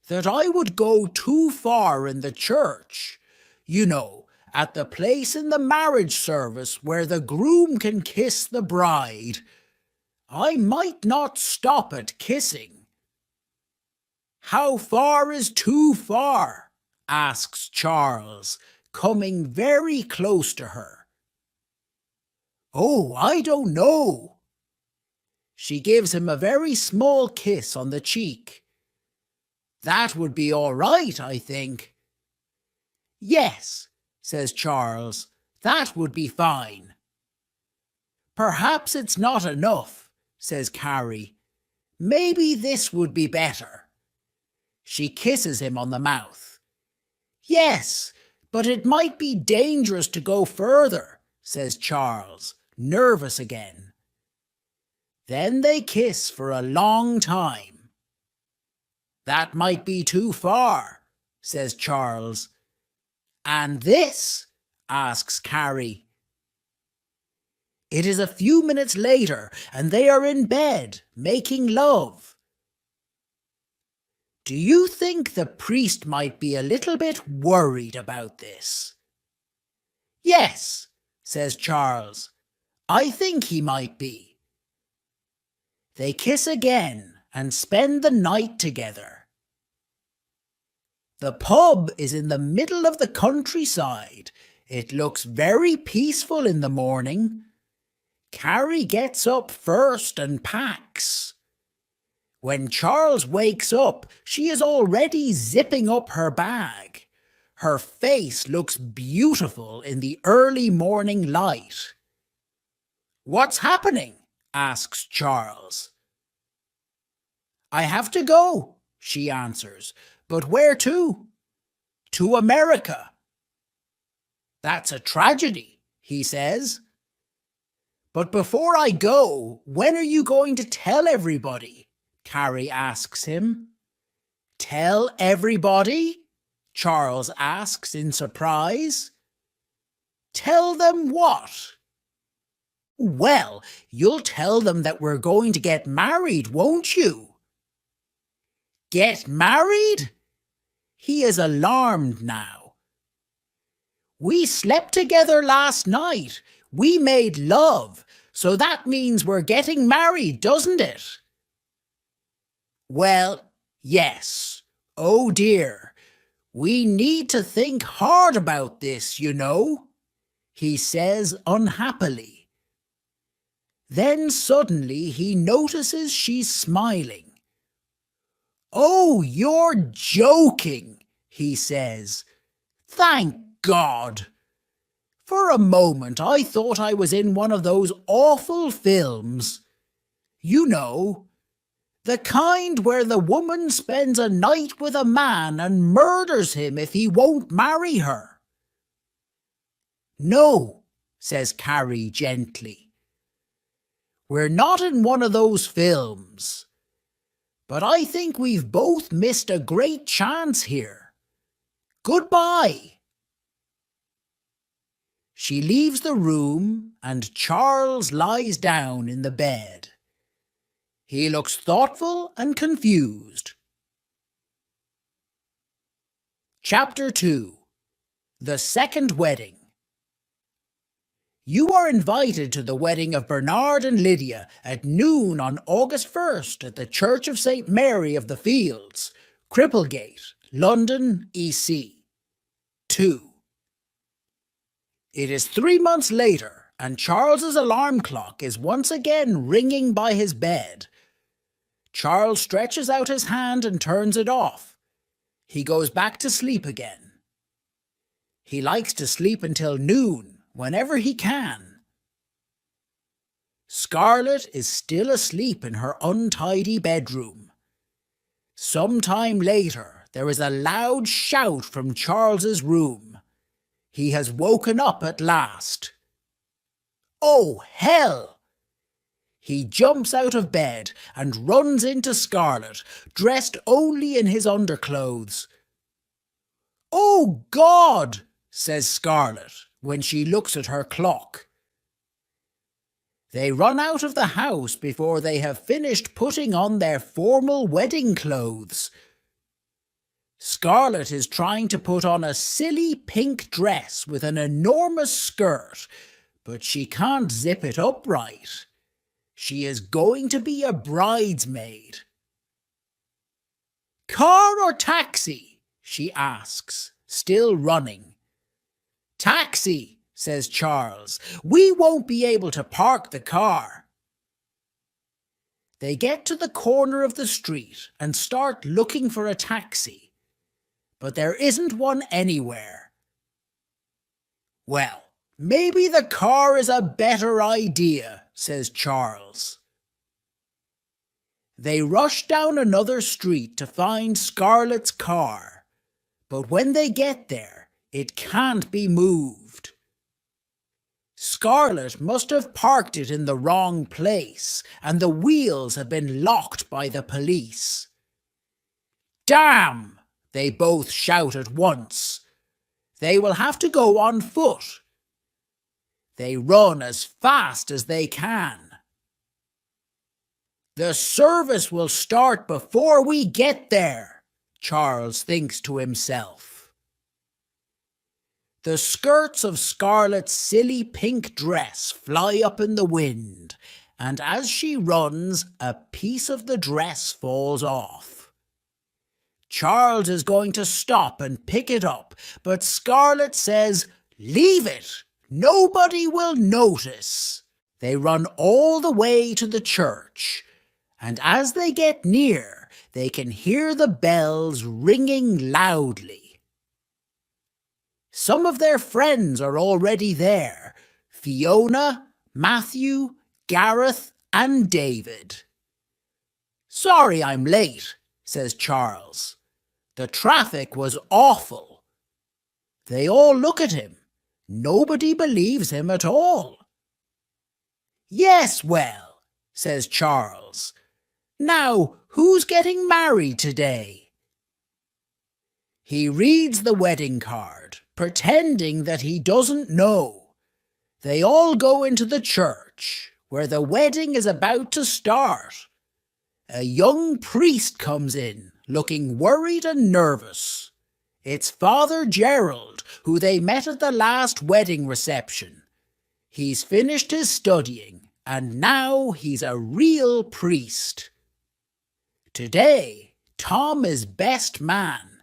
that I would go too far in the church. You know, at the place in the marriage service where the groom can kiss the bride. I might not stop at kissing. How far is too far? Asks Charles, coming very close to her. Oh, I don't know. She gives him a very small kiss on the cheek. That would be all right, I think. Yes, says Charles, that would be fine. Perhaps it's not enough, says Carrie. Maybe this would be better. She kisses him on the mouth. Yes, but it might be dangerous to go further, says Charles, nervous again. Then they kiss for a long time. That might be too far, says Charles. And this? Asks Carrie. It is a few minutes later, and they are in bed, making love. Do you think the priest might be a little bit worried about this? Yes, says Charles. I think he might be. They kiss again and spend the night together. The pub is in the middle of the countryside. It looks very peaceful in the morning. Carrie gets up first and packs. When Charles wakes up, she is already zipping up her bag. Her face looks beautiful in the early morning light. What's happening? Asks Charles. I have to go, she answers. But where to? To America. That's a tragedy, he says. But before I go, when are you going to tell everybody? Carrie asks him. Tell everybody? Charles asks in surprise. Tell them what? Well, you'll tell them that we're going to get married, won't you? Get married? He is alarmed now. We slept together last night. We made love, so that means we're getting married, doesn't it? Well, yes. Oh dear, we need to think hard about this, you know, he says unhappily. Then suddenly he notices she's smiling. Oh, you're joking, he says. Thank God. For a moment I thought I was in one of those awful films. You know, the kind where the woman spends a night with a man and murders him if he won't marry her. No, says Carrie gently. We're not in one of those films. But I think we've both missed a great chance here. Goodbye. She leaves the room and Charles lies down in the bed. He looks thoughtful and confused. Chapter 2. The Second Wedding. You are invited to the wedding of Bernard and Lydia at noon on August 1st at the Church of St. Mary of the Fields, Cripplegate, London, EC. 2. It is 3 months later, and Charles's alarm clock is once again ringing by his bed. Charles stretches out his hand and turns it off. He goes back to sleep again. He likes to sleep until noon, whenever he can. Scarlett is still asleep in her untidy bedroom. Some time later, there is a loud shout from Charles's room. He has woken up at last. Oh, hell! He jumps out of bed and runs into Scarlett, dressed only in his underclothes. Oh, God! says Scarlett when she looks at her clock. They run out of the house before they have finished putting on their formal wedding clothes. Scarlett is trying to put on a silly pink dress with an enormous skirt, but she can't zip it up right. She is going to be a bridesmaid. Car or taxi? She asks, still running. Taxi, says Charles. We won't be able to park the car. They get to the corner of the street and start looking for a taxi, but there isn't one anywhere. Well, maybe the car is a better idea, says Charles. They rush down another street to find Scarlett's car, but when they get there, it can't be moved. Scarlett must have parked it in the wrong place, and the wheels have been locked by the police. Damn! They both shout at once. They will have to go on foot. They run as fast as they can. The service will start before we get there, Charles thinks to himself. The skirts of Scarlett's silly pink dress fly up in the wind, and as she runs, a piece of the dress falls off. Charles is going to stop and pick it up, but Scarlett says, "Leave it! Nobody will notice." They run all the way to the church, and as they get near, they can hear the bells ringing loudly. Some of their friends are already there: Fiona, Matthew, Gareth, and David. Sorry I'm late, says Charles. The traffic was awful. They all look at him. Nobody believes him at all. Yes, well, says Charles. Now, who's getting married today? He reads the wedding card, pretending that he doesn't know. They all go into the church, where the wedding is about to start. A young priest comes in, looking worried and nervous. It's Father Gerald, who they met at the last wedding reception. He's finished his studying, and now he's a real priest. Today, Tom is best man.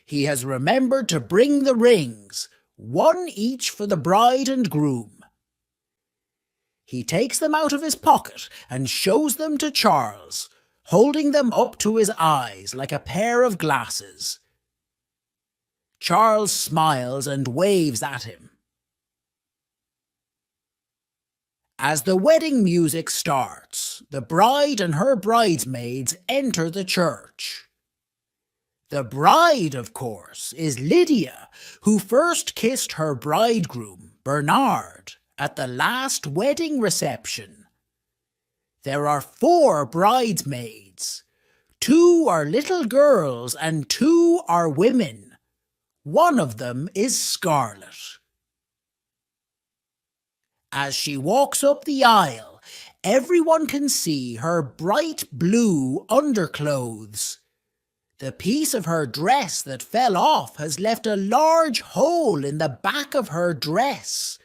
He has remembered to bring the rings, one each for the bride and groom. He takes them out of his pocket and shows them to Charles, holding them up to his eyes like a pair of glasses. Charles smiles and waves at him. As the wedding music starts, the bride and her bridesmaids enter the church. The bride, of course, is Lydia, who first kissed her bridegroom, Bernard, at the last wedding reception. There are 4 bridesmaids. 2 are little girls and 2 are women. One of them is Scarlet. As she walks up the aisle, everyone can see her bright blue underclothes. The piece of her dress that fell off has left a large hole in the back of her dress.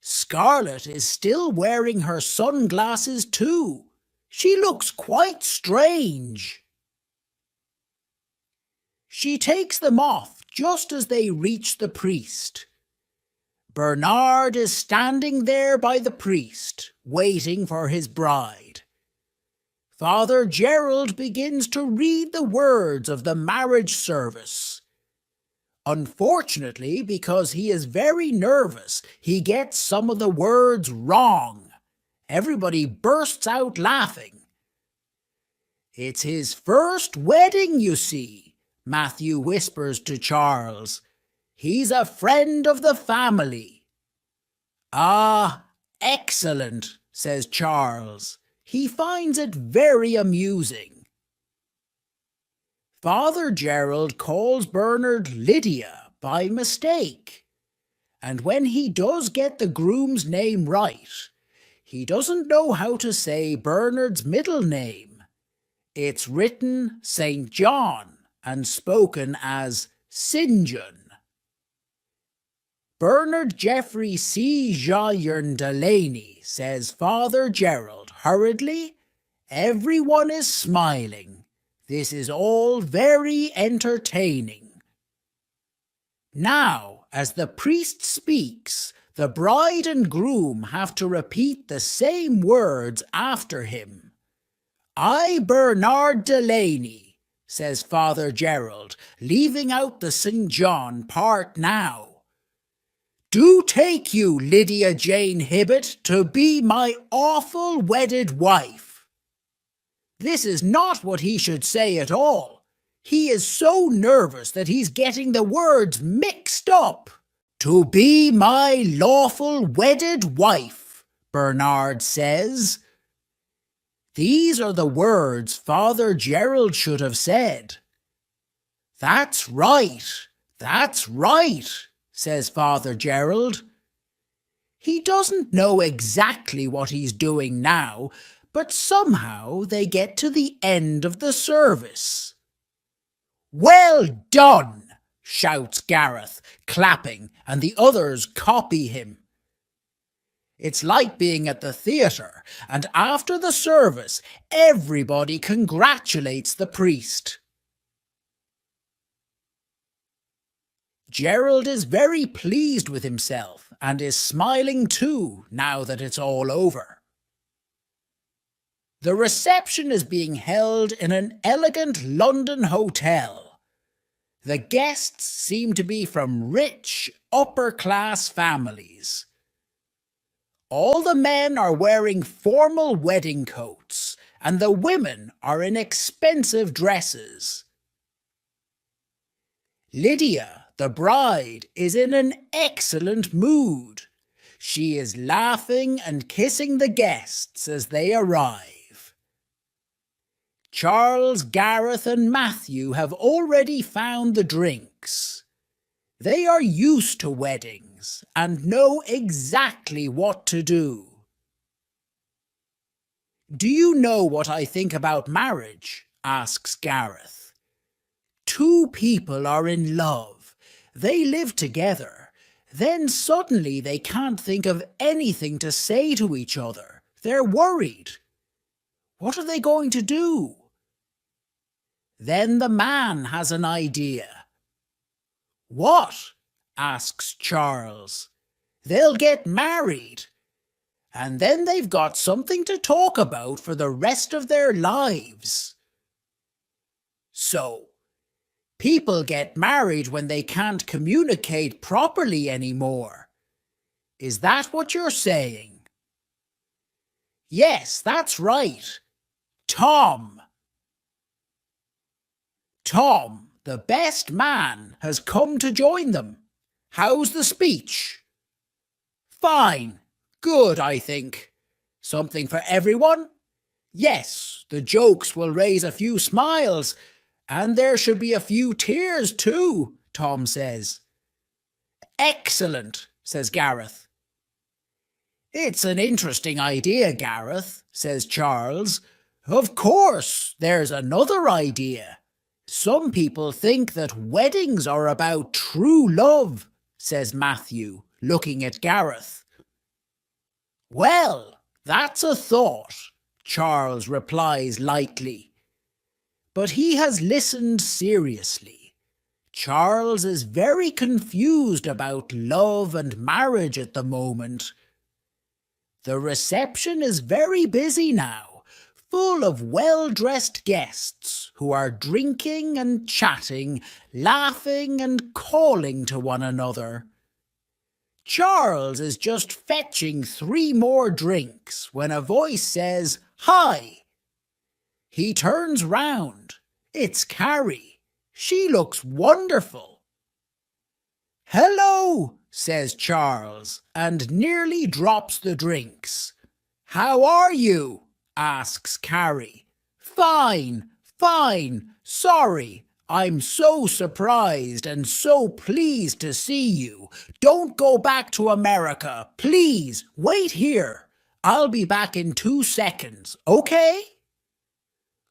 Scarlet is still wearing her sunglasses too. She looks quite strange. She takes them off just as they reach the priest. Bernard is standing there by the priest, waiting for his bride. Father Gerald begins to read the words of the marriage service. Unfortunately, because he is very nervous, he gets some of the words wrong. Everybody bursts out laughing. It's his first wedding, you see, Matthew whispers to Charles. He's a friend of the family. Ah, excellent, says Charles. He finds it very amusing. Father Gerald calls Bernard Lydia by mistake, and when he does get the groom's name right, he doesn't know how to say Bernard's middle name. It's written St. John and spoken as St. John. Bernard Geoffrey C. Jalliern Delaney, says Father Gerald hurriedly. Everyone is smiling. This is all very entertaining. Now, as the priest speaks, the bride and groom have to repeat the same words after him. I, Bernard Delaney, says Father Gerald, leaving out the St. John part now. Do take you, Lydia Jane Hibbett, to be my awful wedded wife. This is not what he should say at all. He is so nervous that he's getting the words mixed up. To be my lawful wedded wife, Bernard says. These are the words Father Gerald should have said. That's right, says Father Gerald. He doesn't know exactly what he's doing now, but somehow they get to the end of the service. Well done, shouts Gareth, clapping, and the others copy him. It's like being at the theatre, and after the service, everybody congratulates the priest. Gerald is very pleased with himself and is smiling too now that it's all over. The reception is being held in an elegant London hotel. The guests seem to be from rich, upper-class families. All the men are wearing formal wedding coats, and the women are in expensive dresses. Lydia, the bride, is in an excellent mood. She is laughing and kissing the guests as they arrive. Charles, Gareth and Matthew have already found the drinks. They are used to weddings and know exactly what to do. Do you know what I think about marriage? Asks Gareth. 2 people are in love. They live together. Then suddenly they can't think of anything to say to each other. They're worried. What are they going to do? Then the man has an idea. What? Asks Charles. They'll get married. And then they've got something to talk about for the rest of their lives. So, people get married when they can't communicate properly anymore. Is that what you're saying? Yes, that's right. Tom. Tom, the best man, has come to join them. How's the speech? Fine. Good, I think. Something for everyone? Yes, the jokes will raise a few smiles, and there should be a few tears too, Tom says. Excellent, says Gareth. It's an interesting idea, Gareth, says Charles. Of course, there's another idea. Some people think that weddings are about true love, says Matthew, looking at Gareth. Well, that's a thought, Charles replies lightly. But he has listened seriously. Charles is very confused about love and marriage at the moment. The reception is very busy now, full of well-dressed guests who are drinking and chatting, laughing and calling to one another. Charles is just fetching 3 more drinks when a voice says, "Hi!" He turns round. It's Carrie. She looks wonderful. "Hello," says Charles, and nearly drops the drinks. "How are you?" asks Carrie. "Fine, fine. Sorry. I'm so surprised and so pleased to see you. Don't go back to America. Please, wait here. I'll be back in 2 seconds, okay?"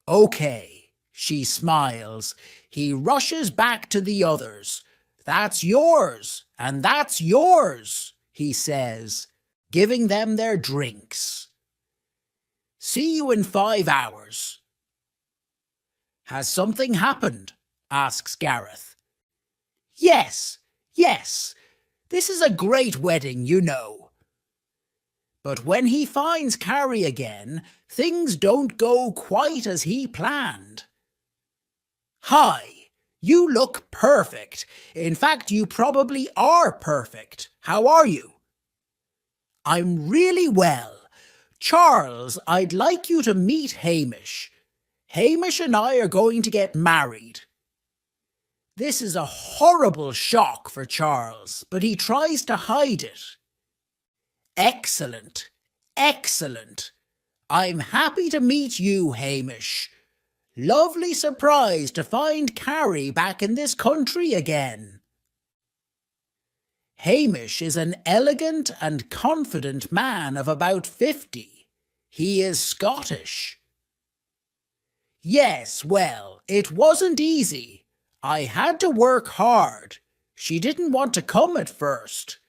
"Okay," she smiles. He rushes back to the others. "That's yours, and that's yours," he says, giving them their drinks. "See you in 5 hours. "Has something happened?" asks Gareth. Yes. This is a great wedding, you know." But when he finds Carrie again, things don't go quite as he planned. "Hi, you look perfect. In fact, you probably are perfect. How are you?" "I'm really well. Charles, I'd like you to meet Hamish. Hamish and I are going to get married." This is a horrible shock for Charles, but he tries to hide it. Excellent. I'm happy to meet you, Hamish. Lovely surprise to find Carrie back in this country again. Hamish is an elegant and confident man of about 50. He is Scottish. "Yes, well, it wasn't easy. I had to work hard. She didn't want to come at first.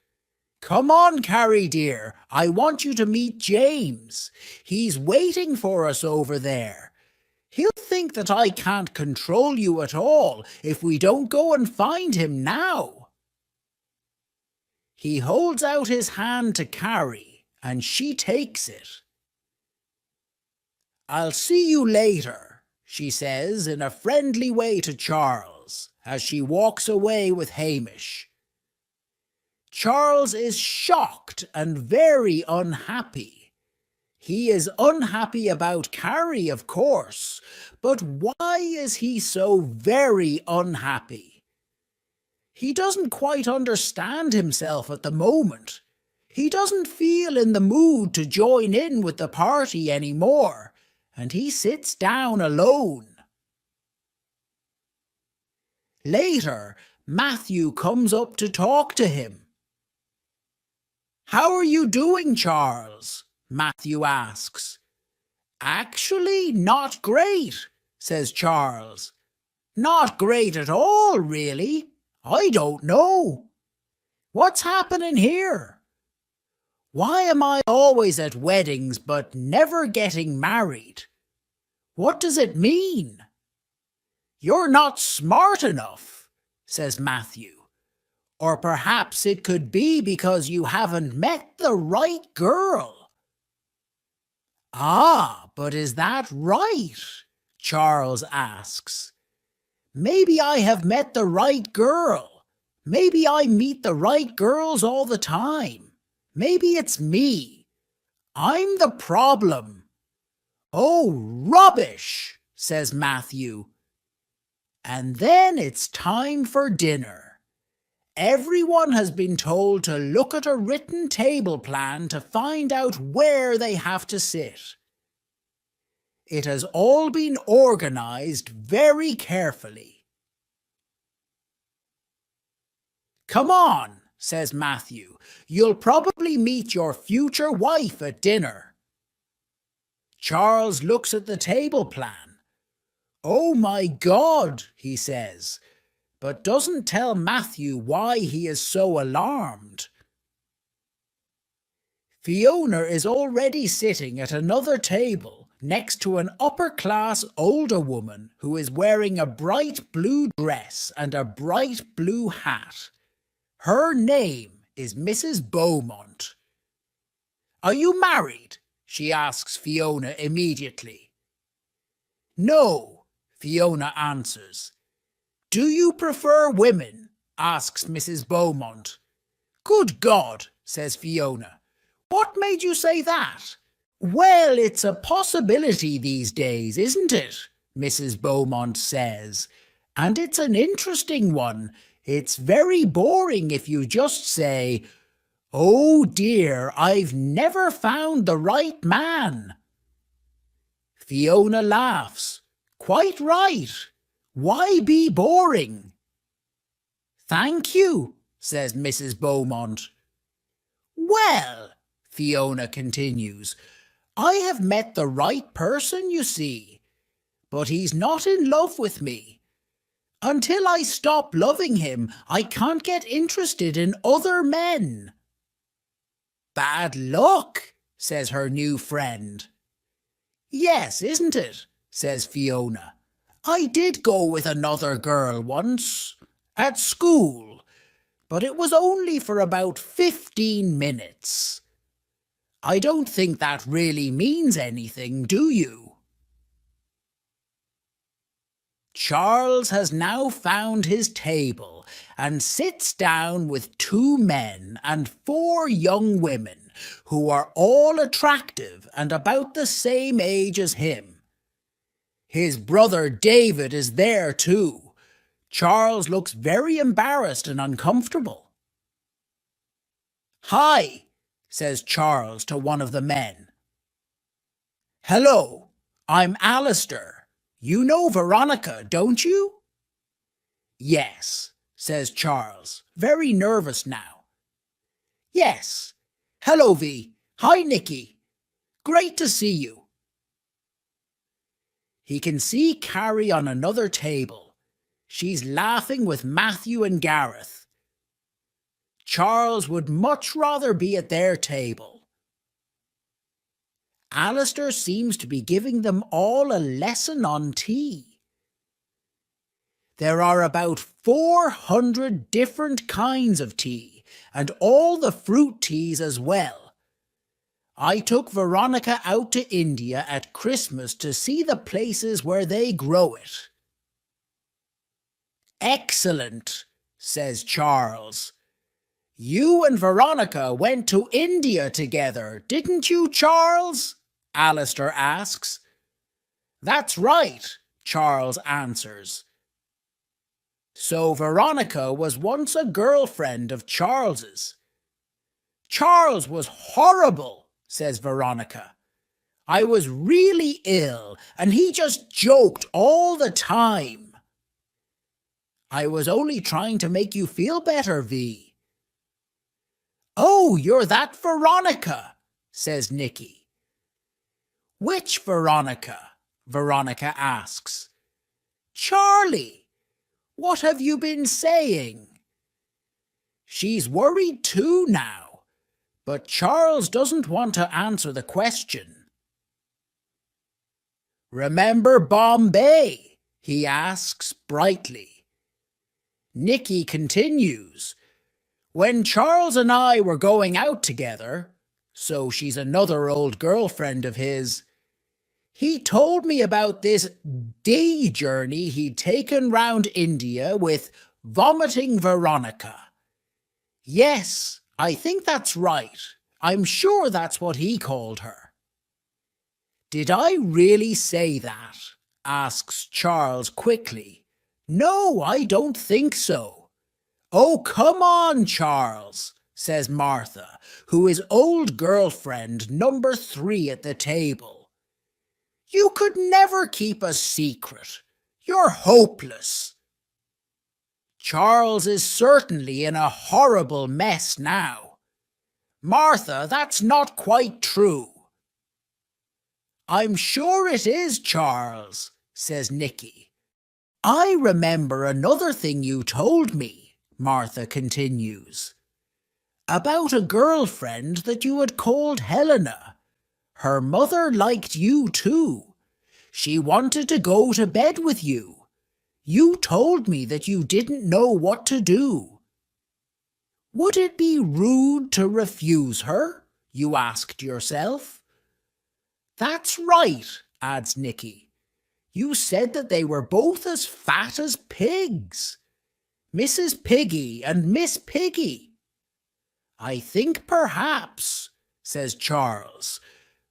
Come on, Carrie dear, I want you to meet James. He's waiting for us over there. He'll think that I can't control you at all if we don't go and find him now." He holds out his hand to Carrie, and she takes it. "I'll see you later," she says in a friendly way to Charles, as she walks away with Hamish. Charles is shocked and very unhappy. He is unhappy about Carrie, of course, but why is he so very unhappy? He doesn't quite understand himself at the moment. He doesn't feel in the mood to join in with the party anymore, and he sits down alone. Later, Matthew comes up to talk to him. "How are you doing, Charles?" Matthew asks. "Actually, not great," says Charles. "Not great at all, really. I don't know. What's happening here? Why am I always at weddings but never getting married? What does it mean?" You're not smart enough, says Matthew. Or perhaps it could be because you haven't met the right girl. Ah, but is that right? Charles asks. Maybe I have met the right girl. Maybe I meet the right girls all the time. Maybe it's me. I'm the problem. Oh, rubbish, says Matthew. And then it's time for dinner. Everyone has been told to look at a written table plan to find out where they have to sit. It has all been organized very carefully. Come on, says Matthew. You'll probably meet your future wife at dinner. Charles looks at the table plan. Oh my God, he says, but doesn't tell Matthew why he is so alarmed. Fiona is already sitting at another table next to an upper-class older woman who is wearing a bright blue dress and a bright blue hat. Her name is Mrs. Beaumont. Are you married? She asks Fiona immediately. No, Fiona answers. Do you prefer women? Asks Mrs. Beaumont. Good God, says Fiona. What made you say that? Well, it's a possibility these days, isn't it? Mrs. Beaumont says. And it's an interesting one. It's very boring if you just say, oh dear, I've never found the right man. Fiona laughs. Quite right. Why be boring? Thank you, says Mrs. Beaumont. Well, Fiona continues, I have met the right person, you see, but he's not in love with me. Until I stop loving him, I can't get interested in other men. Bad luck, says her new friend. Yes, isn't it? Says Fiona. I did go with another girl once, at school, but it was only for about 15 minutes. I don't think that really means anything, do you? Charles has now found his table and sits down with 2 men and 4 young women who are all attractive and about the same age as him. His brother David is there too. Charles looks very embarrassed and uncomfortable. Hi, says Charles to one of the men. Hello, I'm Alistair. You know Veronica, don't you? Yes, says Charles, very nervous now. Yes. Hello, V. Hi, Nicky. Great to see you. He can see Carrie on another table. She's laughing with Matthew and Gareth. Charles would much rather be at their table. Alistair seems to be giving them all a lesson on tea. There are about 400 different kinds of tea, and all the fruit teas as well. I took Veronica out to India at Christmas to see the places where they grow it. Excellent, says Charles. You and Veronica went to India together, didn't you, Charles? Alistair asks. That's right, Charles answers. So Veronica was once a girlfriend of Charles's. Charles was horrible, says Veronica. I was really ill, and he just joked all the time. I was only trying to make you feel better, V. Oh, you're that Veronica, says Nicky. Which Veronica? Veronica asks. Charlie, what have you been saying? She's worried too now, but Charles doesn't want to answer the question. Remember Bombay? he asks brightly. Nicky continues, when Charles and I were going out together, so she's another old girlfriend of his, he told me about this day journey he'd taken round India with Vomiting Veronica. Yes, I think that's right. I'm sure that's what he called her. Did I really say that? Asks Charles quickly. No, I don't think so. Oh, come on, Charles, says Martha, who is old girlfriend number 3 at the table. You could never keep a secret. You're hopeless. Charles is certainly in a horrible mess now. Martha, that's not quite true. I'm sure it is, Charles, says Nicky. I remember another thing you told me, Martha continues, about a girlfriend that you had called Helena. Her mother liked you too. She wanted to go to bed with you. You told me that you didn't know what to do. Would it be rude to refuse her? You asked yourself. That's right, adds Nicky. You said that they were both as fat as pigs. Mrs. Piggy and Miss Piggy. I think perhaps, says Charles,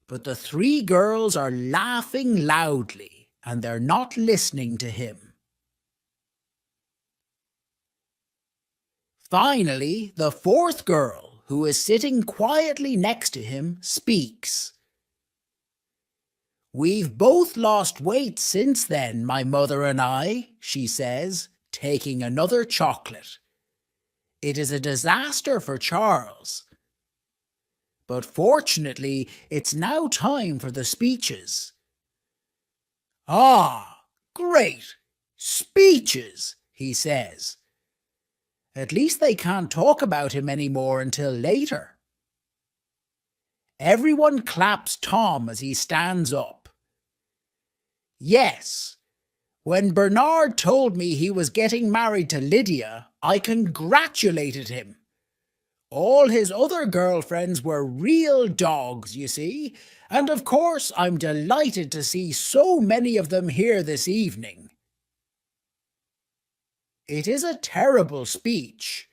but the 3 girls are laughing loudly and they're not listening to him. Finally, the 4th girl, who is sitting quietly next to him, speaks. We've both lost weight since then, my mother and I, she says, taking another chocolate. It is a disaster for Charles. But fortunately, it's now time for the speeches. Ah, great! Speeches, he says. At least they can't talk about him anymore until later. Everyone claps Tom as he stands up. Yes, when Bernard told me he was getting married to Lydia, I congratulated him. All his other girlfriends were real dogs, you see, and of course I'm delighted to see so many of them here this evening. It is a terrible speech,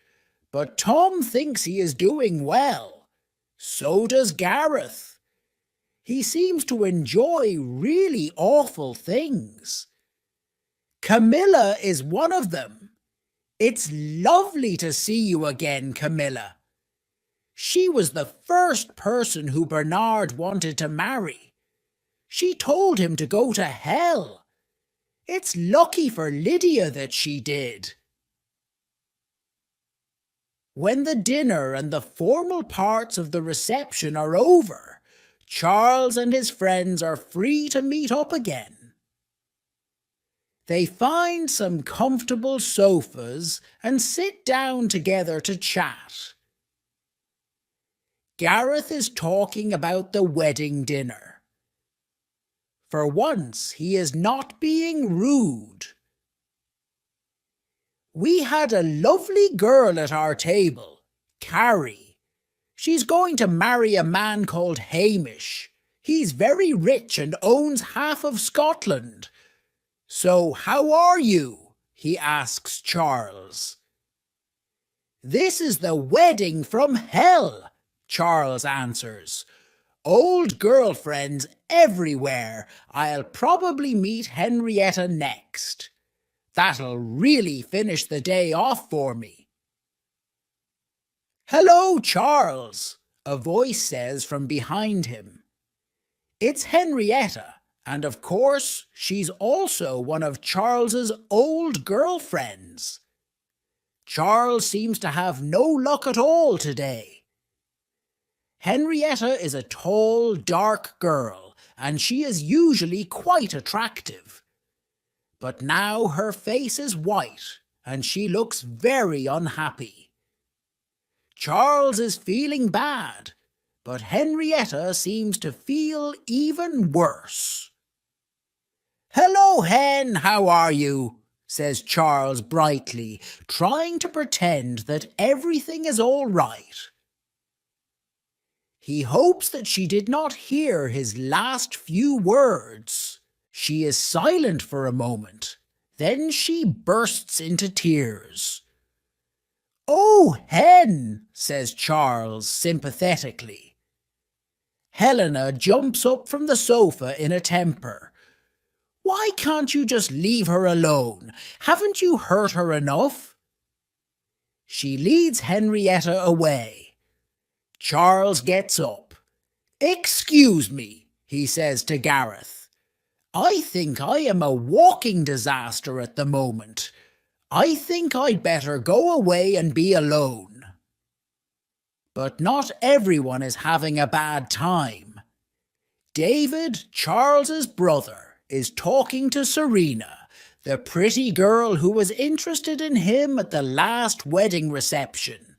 but Tom thinks he is doing well. So does Gareth. He seems to enjoy really awful things. Camilla is one of them. It's lovely to see you again, Camilla. She was the first person who Bernard wanted to marry. She told him to go to hell. It's lucky for Lydia that she did. When the dinner and the formal parts of the reception are over, Charles and his friends are free to meet up again. They find some comfortable sofas and sit down together to chat. Gareth is talking about the wedding dinner. For once, he is not being rude. We had a lovely girl at our table, Carrie. She's going to marry a man called Hamish. He's very rich and owns half of Scotland. So how are you? He asks Charles. This is the wedding from hell, Charles answers. Old girlfriends everywhere. I'll probably meet Henrietta next. That'll really finish the day off for me. Hello, Charles, a voice says from behind him. It's Henrietta, and of course, she's also one of Charles's old girlfriends. Charles seems to have no luck at all today. Henrietta is a tall, dark girl, and she is usually quite attractive. But now her face is white, and she looks very unhappy. Charles is feeling bad, but Henrietta seems to feel even worse. "Hello, Hen, how are you?" says Charles brightly, trying to pretend that everything is all right. He hopes that she did not hear his last few words. She is silent for a moment. Then she bursts into tears. "Oh, Hen," says Charles sympathetically. Helena jumps up from the sofa in a temper. "Why can't you just leave her alone? Haven't you hurt her enough?" She leads Henrietta away. Charles gets up. "Excuse me," he says to Gareth. "I think I am a walking disaster at the moment. I think I'd better go away and be alone." But not everyone is having a bad time. David, Charles's brother, is talking to Serena, the pretty girl who was interested in him at the last wedding reception.